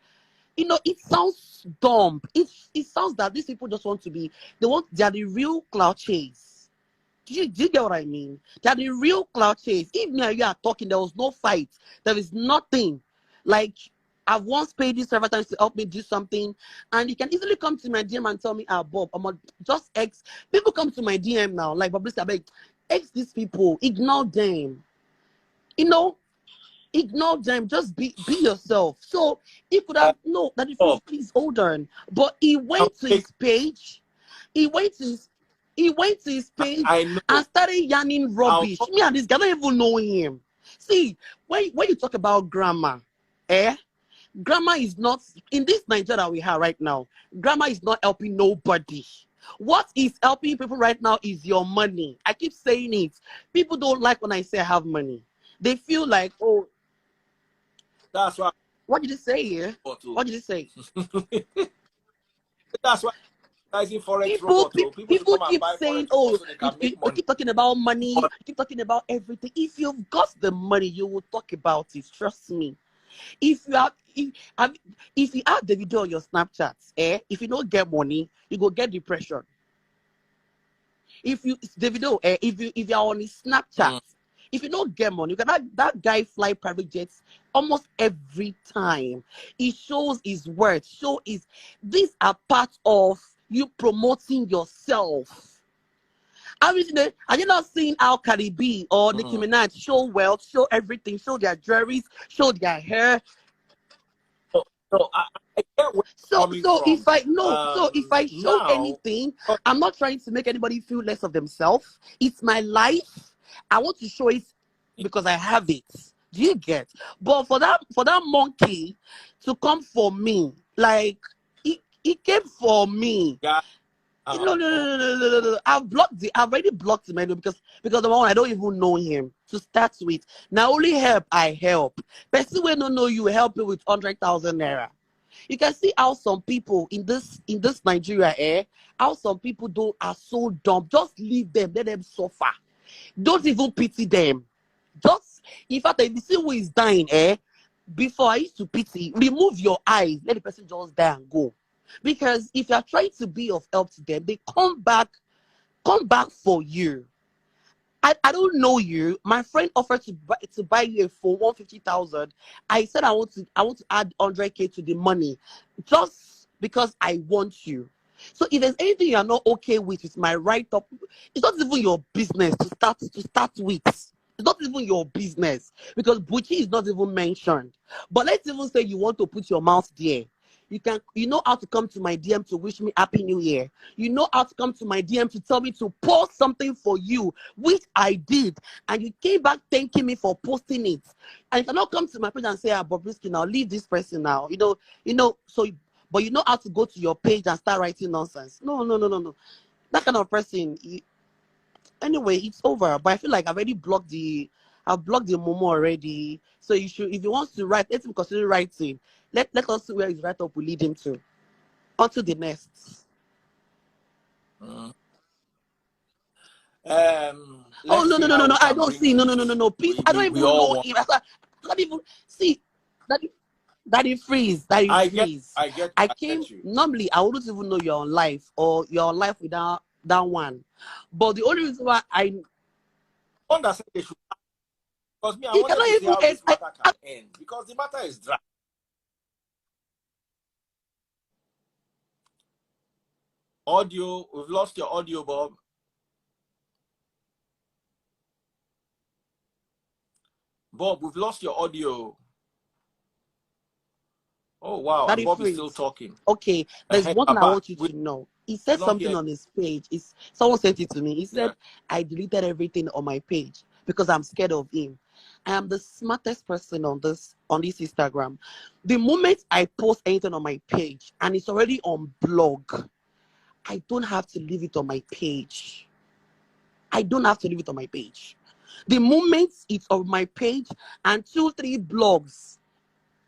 You know, it sounds dumb. It sounds that these people just want to be, they are the real cloud chase. Do you get what I mean? They are the real cloud chase. If me and you are talking, there was no fight. There is nothing. Like, I've once paid you several times to help me do something, and you can easily come to my DM and tell me, Bob, just X. People come to my DM now, like, Bobrisky, I beg, X these people, ignore them. You know, ignore them, just be yourself. So he could have that if you please hold on. But he went to his page, he went to his page and started yarning rubbish. Me and this guy, I don't even know him. See, when you talk about grammar, grammar is not, in this Nigeria we have right now, grammar is not helping nobody. What is helping people right now is your money. I keep saying it. People don't like when I say I have money. They feel like, oh, that's why. What did you say here? What did you say? That's why. People keep saying, oh, you keep talking about money, you keep talking about everything. If you've got the money, you will talk about it. Trust me. If you have Davido on your Snapchat, if you don't get money, you go get depression. If you if you're on his Snapchat, if you don't get money, you can that guy fly private jets almost every time. He shows his worth. These are part of you promoting yourself. Are you not seeing how Cardi B or Nicki Minaj show wealth, show everything, show their jewelries, show their hair? So I get where if I show anything, I'm not trying to make anybody feel less of themselves. It's my life. I want to show it because I have it. Do you get? But for that monkey to come for me, like he came for me. Yeah. No. I've already blocked him because the one I don't even know him to start with. Now only help I help. Person we don't know you help me with 100,000 naira. You can see how some people in this Nigeria, how some people are so dumb. Just leave them, let them suffer. Don't even pity them. Just, in fact, if you see who is dying, before I used to pity, remove your eyes, let the person just die and go. Because if you are trying to be of help to them, they come back for you. I don't know you. My friend offered to buy you a phone 150,000. I said I want to add 100K to the money, just because I want you. So if there's anything you're not okay with my write up, it's not even your business to start with. It's not even your business because Buchi is not even mentioned. But let's even say you want to put your mouth there. You know how to come to my DM to wish me happy new year. You know how to come to my DM to tell me to post something for you, which I did, and you came back thanking me for posting it. And you cannot come to my page and say, Bobrisky, now leave this person now. But you know how to go to your page and start writing nonsense. No, no, no, no, no. That kind of person. Anyway, it's over. But I feel like I've blocked the Momo already. So you should, if he wants to write, let him consider writing. Let us see where his write up will lead him to. On to the next. Mm. Oh Let's no see no no how no no! we I can don't bring see. No no no peace. no no! Please, I don't We even all know want. him. I can't even see. Daddy freeze. Daddy I freeze. I I get came you. normally. I wouldn't even know you're on live or you're on live without that one. But the only reason why One that said they should, because me, I he wanted cannot to see even how this matter can end because the matter is dry. Audio, we've lost your audio, Bob. Bob, we've lost your audio. Oh wow, and Daddy Bob is still freeze. talking. Okay, there's Hey, one thing I'm I back. want you We to know. He did said not something hear. on his page. Someone sent it to me. He Yeah. said, I deleted everything on my page because I'm scared of him. I am the smartest person on this Instagram. The moment I post anything on my page and it's already on blog, I don't have to leave it on my page. I don't have to leave it on my page. The moment it's on my page and 2-3 blogs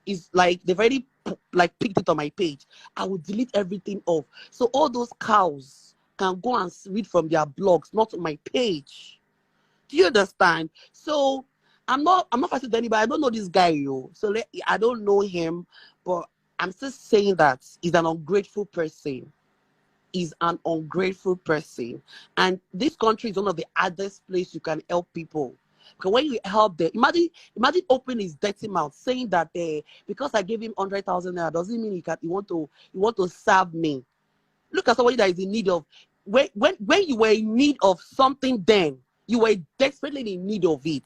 is like they've already like picked it on my page, I will delete everything off. So all those cows can go and read from their blogs, not on my page. Do you understand? So I'm not fighting with anybody. I don't know this guy, yo. So I don't know him, but I'm still saying that he's an ungrateful person. Is an ungrateful person. And this country is one of the hardest places you can help people. Because when you help them, imagine opening his dirty mouth saying that because I gave him 100,000 naira doesn't mean you want to serve me. Look at somebody that is in need of when you were in need of something, then you were desperately in need of it.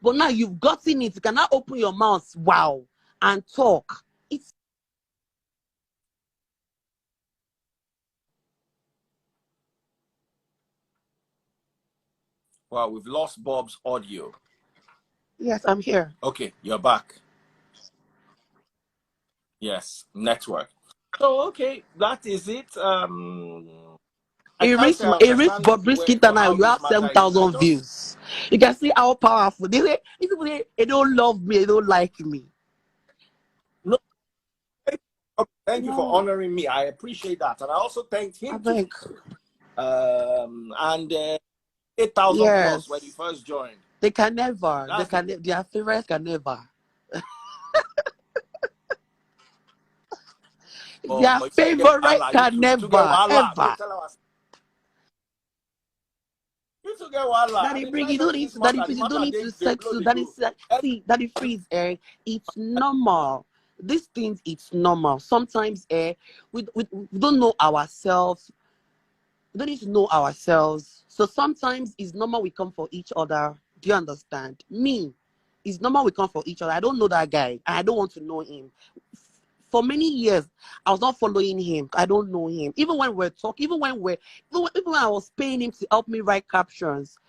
But now you've gotten it, you cannot open your mouth, wow, and talk. It's Wow, we've lost Bob's audio. yes, I'm here. Okay, you're back. Yes, network. So okay, that is it. I can't say I It reached understand Bobrisky how now. You this have matter is. I 7,000 just views. You can see how powerful. These people, they don't love me. They don't like me. no. Thank you for No, honoring me. I appreciate that, and I also thanked I him too. beg. And 8,000 plus when he Yes, first joined. they can never. That's the Their favorites can never. Their but favorite Allah, can you to get never, Allah. ever. You to get Allah. And Daddy the bring you treasure don't in need this to. matter, Daddy the freeze. You don't matter need to they blow settle. the Daddy go. see. Daddy freeze. It's normal. These things, it's normal. Sometimes, we don't know ourselves. We don't need to know ourselves. So sometimes it's normal we come for each other. Do you understand? Me, it's normal we come for each other. I don't know that guy, and I don't want to know him. For many years, I was not following him. I don't know him. Even when we're talking, even when I was paying him to help me write captions,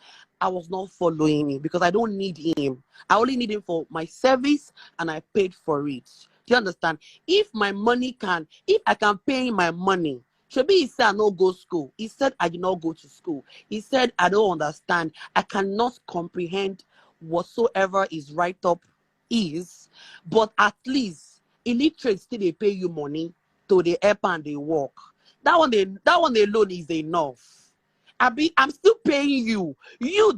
I was not following him because I don't need him. I only need him for my service, and I paid for it. Do you understand? If I can pay him my money, Shebi, he said I no go school. He said I did not go to school. He said I don't understand. I cannot comprehend whatsoever his write up is, but at least illiterate still they pay you money to the help and they work. That one alone is enough. I'm still paying you. You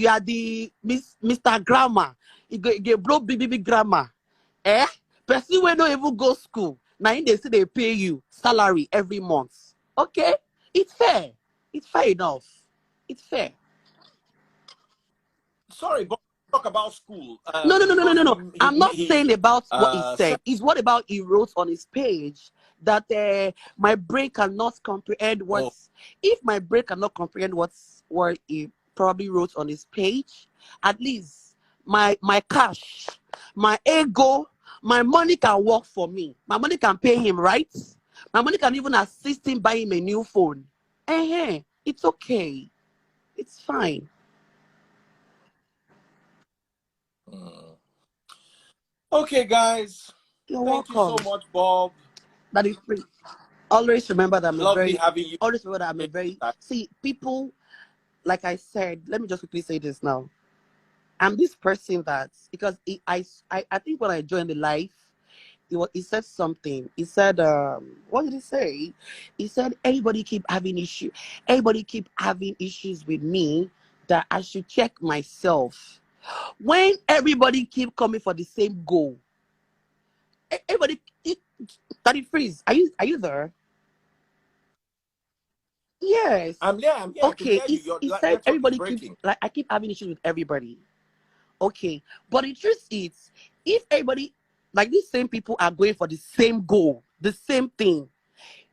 are the Mr. Grammar. You get blow big grammar. Eh? Person wey no even go school. Now they say they pay you salary every month. Okay? It's fair. It's fair enough. It's fair. sorry, but talk about school. No. I'm not saying about what he said, said. It's what about he wrote on his page that my brain cannot comprehend what. oh, If my brain cannot comprehend what he probably wrote on his page, at least my cash, my ego, my money can work for me. My money can pay him, right? My money can even assist him buy him a new phone. It's okay. It's fine. okay, guys. You're Thank you so welcome. much, Bob. That is free. Always remember that Lovely having you. always remember that I'm a very, see, people, like I said, let me just quickly say this now. I'm this person that, because I think when I joined the life, he said something. He said, what did he say? He said, everybody keep having issues with me, that I should check myself. When everybody keep coming for the same goal, everybody, Daddy Freeze, are you there? Yes. I'm here. I can Okay. hear you. Your He said network is everybody keeps, breaking. like, I keep having issues with everybody. Okay. But the truth is, if everybody, like, these same people are going for the same goal, the same thing.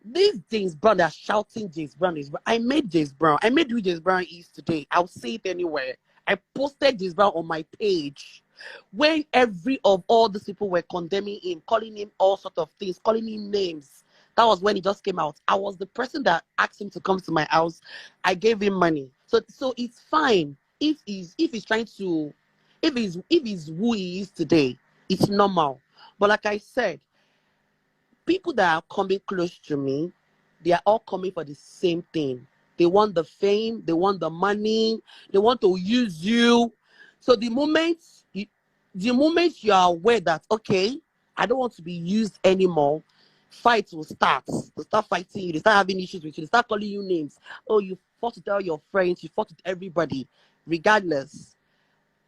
These James Brown, they're shouting James Brown. I made James Brown. I made who James Brown is today. I'll say it anywhere. I posted James Brown on my page. When every of all these people were condemning him, calling him all sort of things, calling him names. That was when he just came out. I was the person that asked him to come to my house. I gave him money. So it's fine if he's trying to, if he's who he is today, it's normal. But like I said, people that are coming close to me, they are all coming for the same thing. They want the fame, they want the money, they want to use you. So the moment you are aware that, okay, I don't want to be used anymore, fights will start. They start fighting you, they start having issues with you, they start calling you names. Oh, you fought with all your friends, you fought with everybody. Regardless,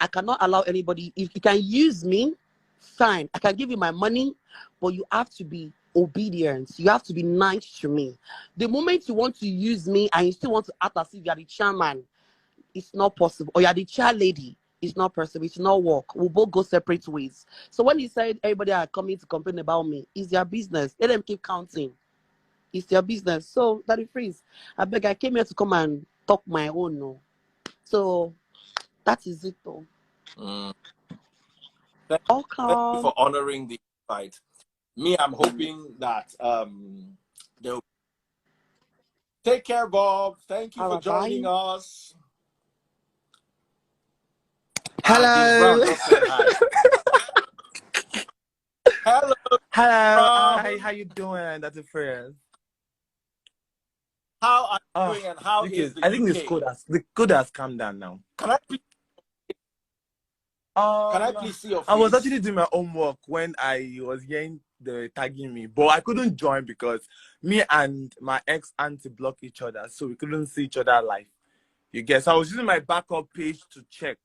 I cannot allow anybody, if you can use me, fine. I can give you my money, but you have to be obedient. You have to be nice to me. The moment you want to use me and you still want to act as if you're the chairman, it's not possible. Or you're the chair lady, it's not possible. It's not work. We'll both go separate ways. So when he said everybody are coming to complain about me, it's their business. Let them keep counting. It's their business. So, Daddy Freeze, I came here to come and talk my own. No. So that is it though. Thank you for honoring the invite. Me, I'm hoping that they'll take care, Bob. Thank you for joining us. Hello. James Brown just said hi. Hello. Hi. How you doing? That's a friend. How are you doing? And how is the I think UK? the code has come down now. Can I please see your face? I was actually doing my homework when I was hearing the tagging me, but I couldn't join because me and my ex auntie blocked each other, so we couldn't see each other live. You guess I was using my backup page to check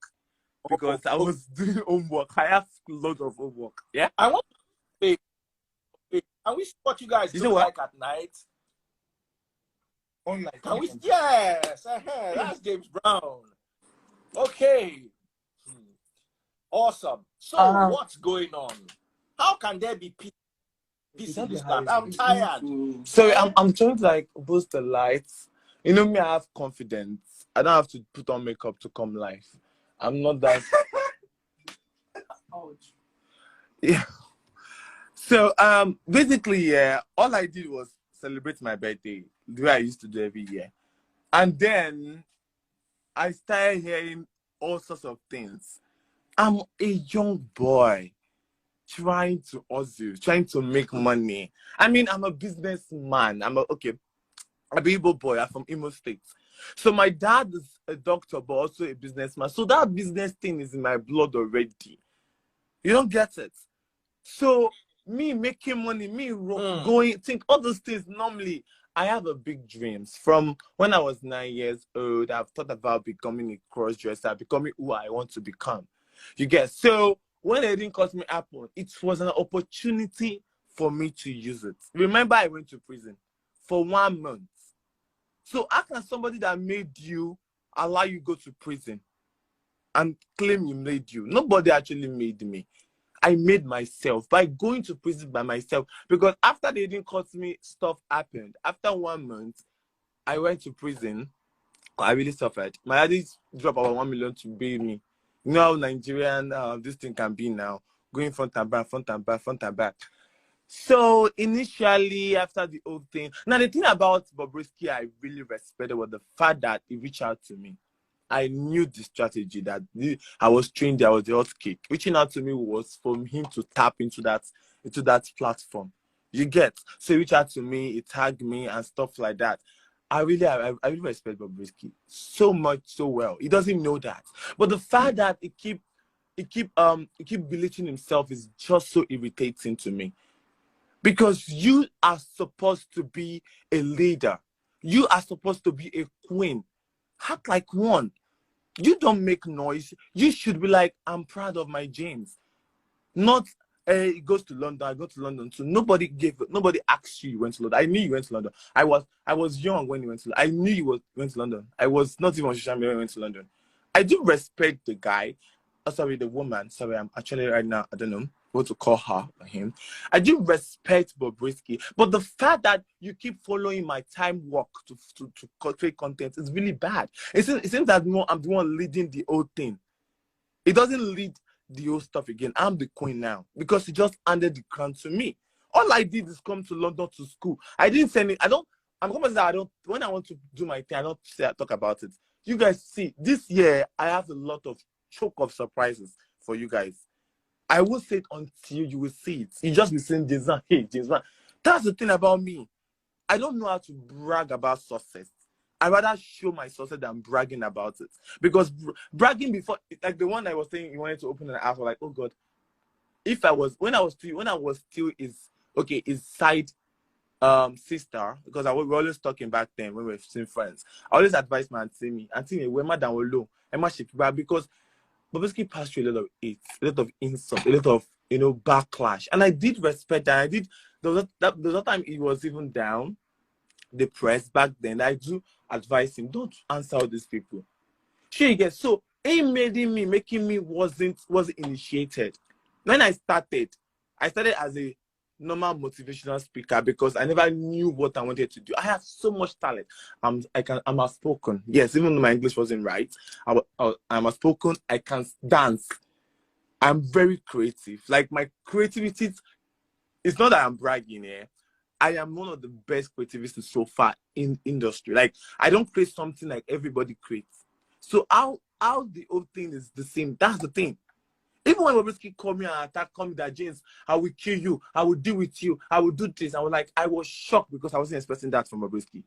because I was doing homework. I have loads of homework. Yeah. I want to say, can we see what you guys do like at night? Online. Can we? Yes. That's James Brown. Okay. Awesome. So what's going on? How can there be peace in this land? I'm tired. So I'm trying to like boost the lights. You know me, I have confidence. I don't have to put on makeup to come live. I'm not that. Yeah. So basically, yeah, all I did was celebrate my birthday the way I used to do every year. And then I started hearing all sorts of things. I'm a young boy trying to hustle, trying to make money. I mean, I'm a businessman. I'm a Igbo boy. I'm from Imo State. So my dad is a doctor, but also a businessman. So that business thing is in my blood already. You don't get it. So me making money, me going, think all those things normally. I have a big dreams. From when I was 9 years old, I've thought about becoming a cross-dresser, becoming who I want to become. You get, so when it didn't cost me happen, it was an opportunity for me to use it. Remember, I went to prison for 1 month. So how can somebody that made you allow you go to prison? and claim you made you. Nobody actually made me. I made myself by going to prison by myself, because after they didn't cut me, stuff happened. After 1 month, I went to prison. I really suffered. My daddy dropped about 1 million to bail me. You know how Nigerian this thing can be now, going front and back, front and back, front and back. So initially, after the whole thing, now the thing about Bobrisky I really respected was the fact that he reached out to me. I knew the strategy that I was trained. There was the hot cake. Reaching out to me was for him to tap into that platform. You get? So he reached out to me, he tagged me and stuff like that. I really respect Bobrisky so much, so well. He doesn't know that, but the fact that he keep belittling himself is just so irritating to me. Because you are supposed to be a leader. You are supposed to be a queen. Act like one. You don't make noise. You should be like, I'm proud of my James. Not, he goes to London, I go to London too. Nobody asked you went to London. I knew you went to London. I was young when you went to London. I knew you went to London. I was not even on social media when you went to London. I do respect the guy. Oh, sorry, the woman. Sorry, I'm actually right now, I don't know what to call her or him. I do respect Bobrisky, but the fact that you keep following my time work to create content is really bad. It seems that I'm the one leading the whole thing. It doesn't lead the whole stuff again. I'm the queen now because he just handed the crown to me. All I did is come to London to school. I didn't say anything. I'm going to say when I want to do my thing, I don't say I talk about it. You guys see, this year I have a lot of choke of surprises for you guys. I will say it until you will see it. You just be saying, James, hey, James. That's the thing about me. I don't know how to brag about success. I rather show my success than bragging about it. Because bragging before, like the one I was saying, you wanted to open an app, like, oh God, when I was still his side sister, because we were always talking back then when we were still friends. I always advised my auntie, we're mad than we're low. Because Bobrisky passed through a lot of hate, a lot of insult, a lot of backlash, and I did respect that. There was a time he was even down, depressed back then. I do advise him, don't answer all these people. Sure, you get so making me wasn't initiated. When I started as a normal motivational speaker because I never knew what I wanted to do. I have so much talent. I'm outspoken. Yes, even though my English wasn't right, I'm outspoken. I can dance. I'm very creative. Like my creativity, it's not that I'm bragging here. I am one of the best creativists so far in industry. Like I don't create something like everybody creates. So how the whole thing is the same. That's the thing. Even when Bobrisky called me and attacked me that James, I will kill you, I will deal with you, I will do this. I was shocked because I wasn't expecting that from Bobrisky.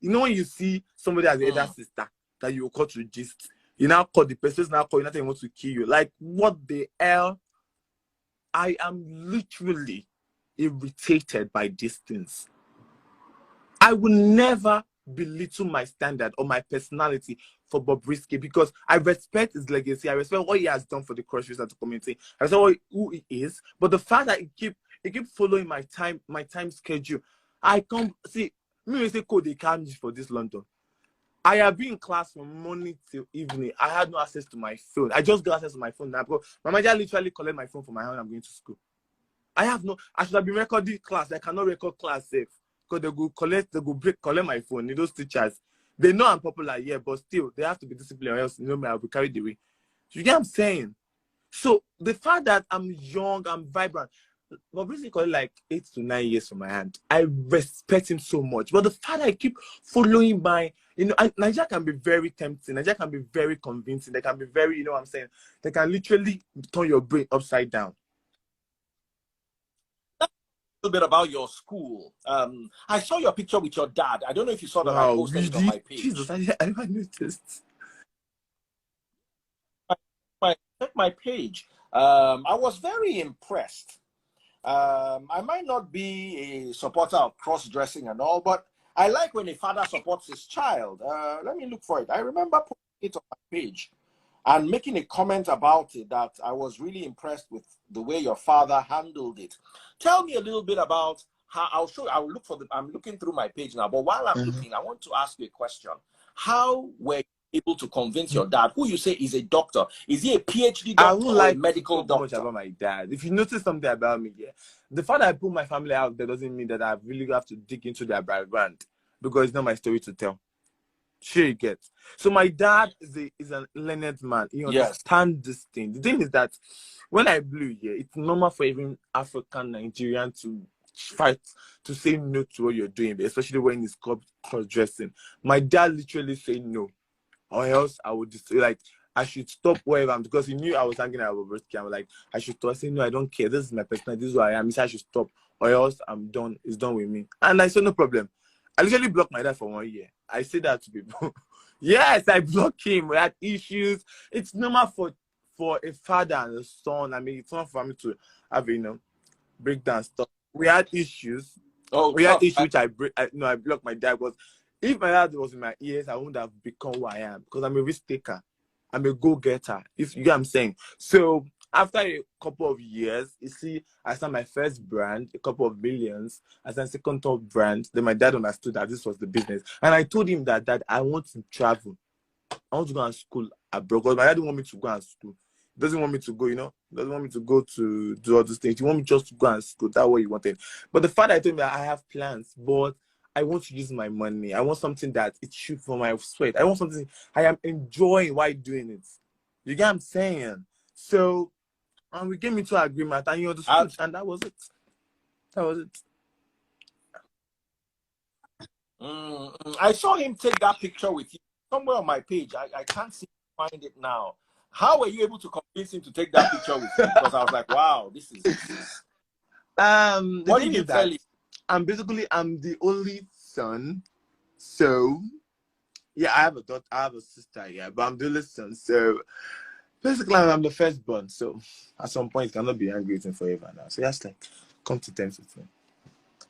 When you see somebody as the elder sister that you will call to gist, you now call the person now call you, nothing wants to kill you. Like what the hell? I am literally irritated by these things. I will never belittle my standard or my personality for Bobrisky because I respect his legacy. I respect what he has done for the cross racer community. I respect who he is. But the fact that he keep following my time schedule, I come see me say code they can't for this London. I have been in class from morning till evening. I had no access to my phone. I just got access to my phone now because my manager literally collect my phone from my hand. I'm going to school. I should have been recording class. I cannot record class safe. Because they go collect my phone. Those teachers, they know I'm popular, yeah, but still they have to be disciplined or else me, I'll be carried away. So you get what I'm saying? So the fact that I'm young, I'm vibrant, but basically like 8 to 9 years from my hand, I respect him so much. But the fact that I keep following Nigeria can be very tempting, Nigeria can be very convincing, they can be very, what I'm saying, they can literally turn your brain upside down. Bit about your school. I saw your picture with your dad. I don't know if you saw that. I posted it on my page. Jesus, I never noticed. Check my page. I was very impressed. I might not be a supporter of cross-dressing and all, but I like when a father supports his child. Let me look for it. I remember putting it on my page and making a comment about it that I was really impressed with the way your father handled it. Tell me a little bit about how I'm looking through my page now, but while I'm looking, I want to ask you a question. How were you able to convince your dad, who you say is a doctor? Is he a PhD I doctor would or a like medical to talk much doctor? about my dad. If you notice something about me, yeah, the fact that I put my family out there doesn't mean that I really have to dig into their background, because it's not my story to tell. Sure, you get. So my dad is a learned man. He Yes. understands this thing. The thing is that when I blew, yeah, it's normal for even African Nigerian to fight to say no to what you're doing, especially when it's cross dressing. My dad literally said no, or else I would just like I should stop wherever I'm, because he knew I was hanging out with Bobrisky. I'm like, I should stop. I said, no, I don't care. This is my personality. This is who I am. He said I should stop, or else I'm done. It's done with me. And I said, no problem. I literally blocked my dad for 1 year. I say that to people. Yes, I blocked him. We had issues. It's normal for a father and a son. I mean, it's not for me to have, break down stuff. We had issues. Oh, We had issues I, which I blocked my dad, because if my dad was in my ears, I wouldn't have become who I am, because I'm a risk taker. I'm a go-getter, if you get what I'm saying. So after a couple of years, you see, I started my first brand, a couple of millions. I started second top brand. Then my dad understood that this was the business. And I told him that I want to travel. I want to go and school abroad, because my dad didn't want me to go and school. He doesn't want me to go, He doesn't want me to go to do all these things. He want me just to go and school. That's what he wanted. But the fact that I told him that I have plans, but I want to use my money. I want something that it should for my sweat. I want something I am enjoying while doing it. You get what I'm saying? So, and we came into agreement, and he understood, and that was it. That was it. I saw him take that picture with you somewhere on my page. I can't seem to find it now. How were you able to convince him to take that picture with you? Because I was like, wow, this is. What did you tell him? I'm the only son, so yeah, I have a daughter, I have a sister, yeah, but I'm the only son, so basically I'm the firstborn. So at some point, you cannot be angry with him forever now. So that's like, come to terms with him.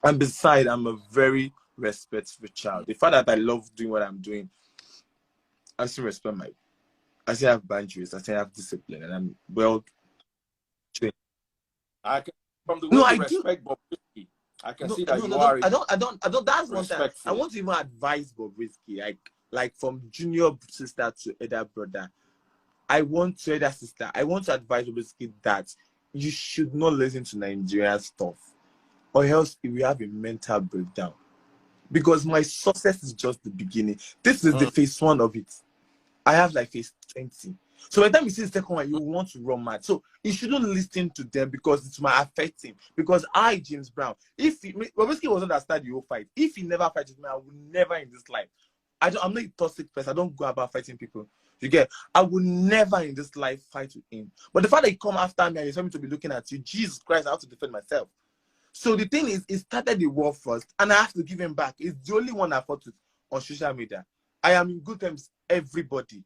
And besides, I'm a very respectful child. The fact that I love doing what I'm doing, I still respect I still have boundaries, I still have discipline, and I'm well trained. From the way you respect Bobrisky, I can see that you are. I don't. That's one thing. I want to even advise Bobrisky, like from junior sister to elder brother. I want to advise Bobrisky that you should not listen to Nigerian stuff, or else you will have a mental breakdown. Because my success is just the beginning. This is the phase 1 of it. I have like phase 20. So by the time you see the second one, you want to run mad. So you shouldn't listen to them, because it might affect him. Because James Brown, Bobrisky wasn't that start the whole fight. If he never fights me, I would never in this life. I'm not a toxic person. I don't go about fighting people. You get? I would never in this life fight with him. But the fact that he come after me and you tell me to be looking at you, Jesus Christ, I have to defend myself. So the thing is, he started the war first, and I have to give him back. It's the only one I fought with on social media. I am in good terms. Everybody,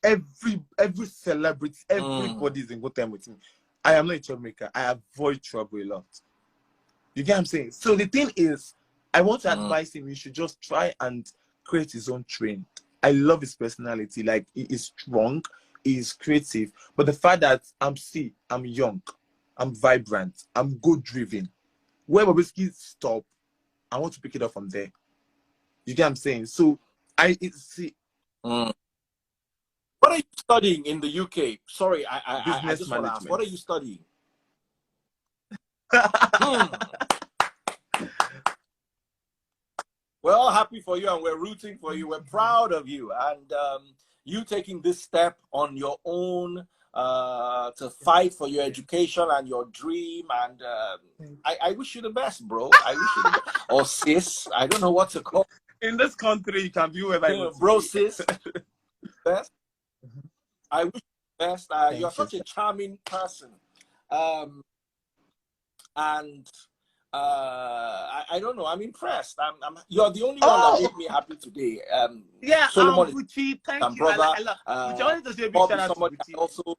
every celebrity, everybody is in good terms with me. I am not a troublemaker. I avoid trouble a lot. You get what I'm saying? So the thing is, I want to advise him. He should just try and create his own trend. I love his personality. Like, he is strong, he is creative. But the fact that I'm young, I'm vibrant, I'm goal-driven. Where Bobrisky stop, I want to pick it up from there. You get what I'm saying? So I see. What are you studying in the UK? Sorry, I just want to ask. What are you studying? We're all happy for you, and we're rooting for you. We're proud of you, and you taking this step on your own to fight for your education and your dream. And I wish you the best, bro. I wish you the best. Or sis, I don't know what to call. In this country, you can be whoever you want, bro, sis. Best. I wish you the best. You're such a charming person, and I don't know. I'm impressed. You're the only one that made me happy today. Yeah, Solomon Gucci, thank you. Brother, I wanted to say a big Bob shout is out to somebody Gucci. also.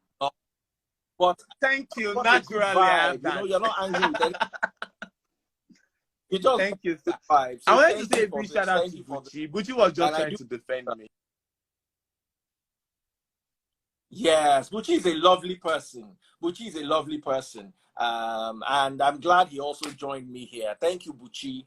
But thank you. what Naturally, a good I have vibe. that. You're not angry with anything. You just thank you. Good vibe. So I wanted to say a big shout out to Gucci. Gucci was just trying to defend me. Yes, Bucci is a lovely person. Bucci is a lovely person. And I'm glad he also joined me here. Thank you, Bucci.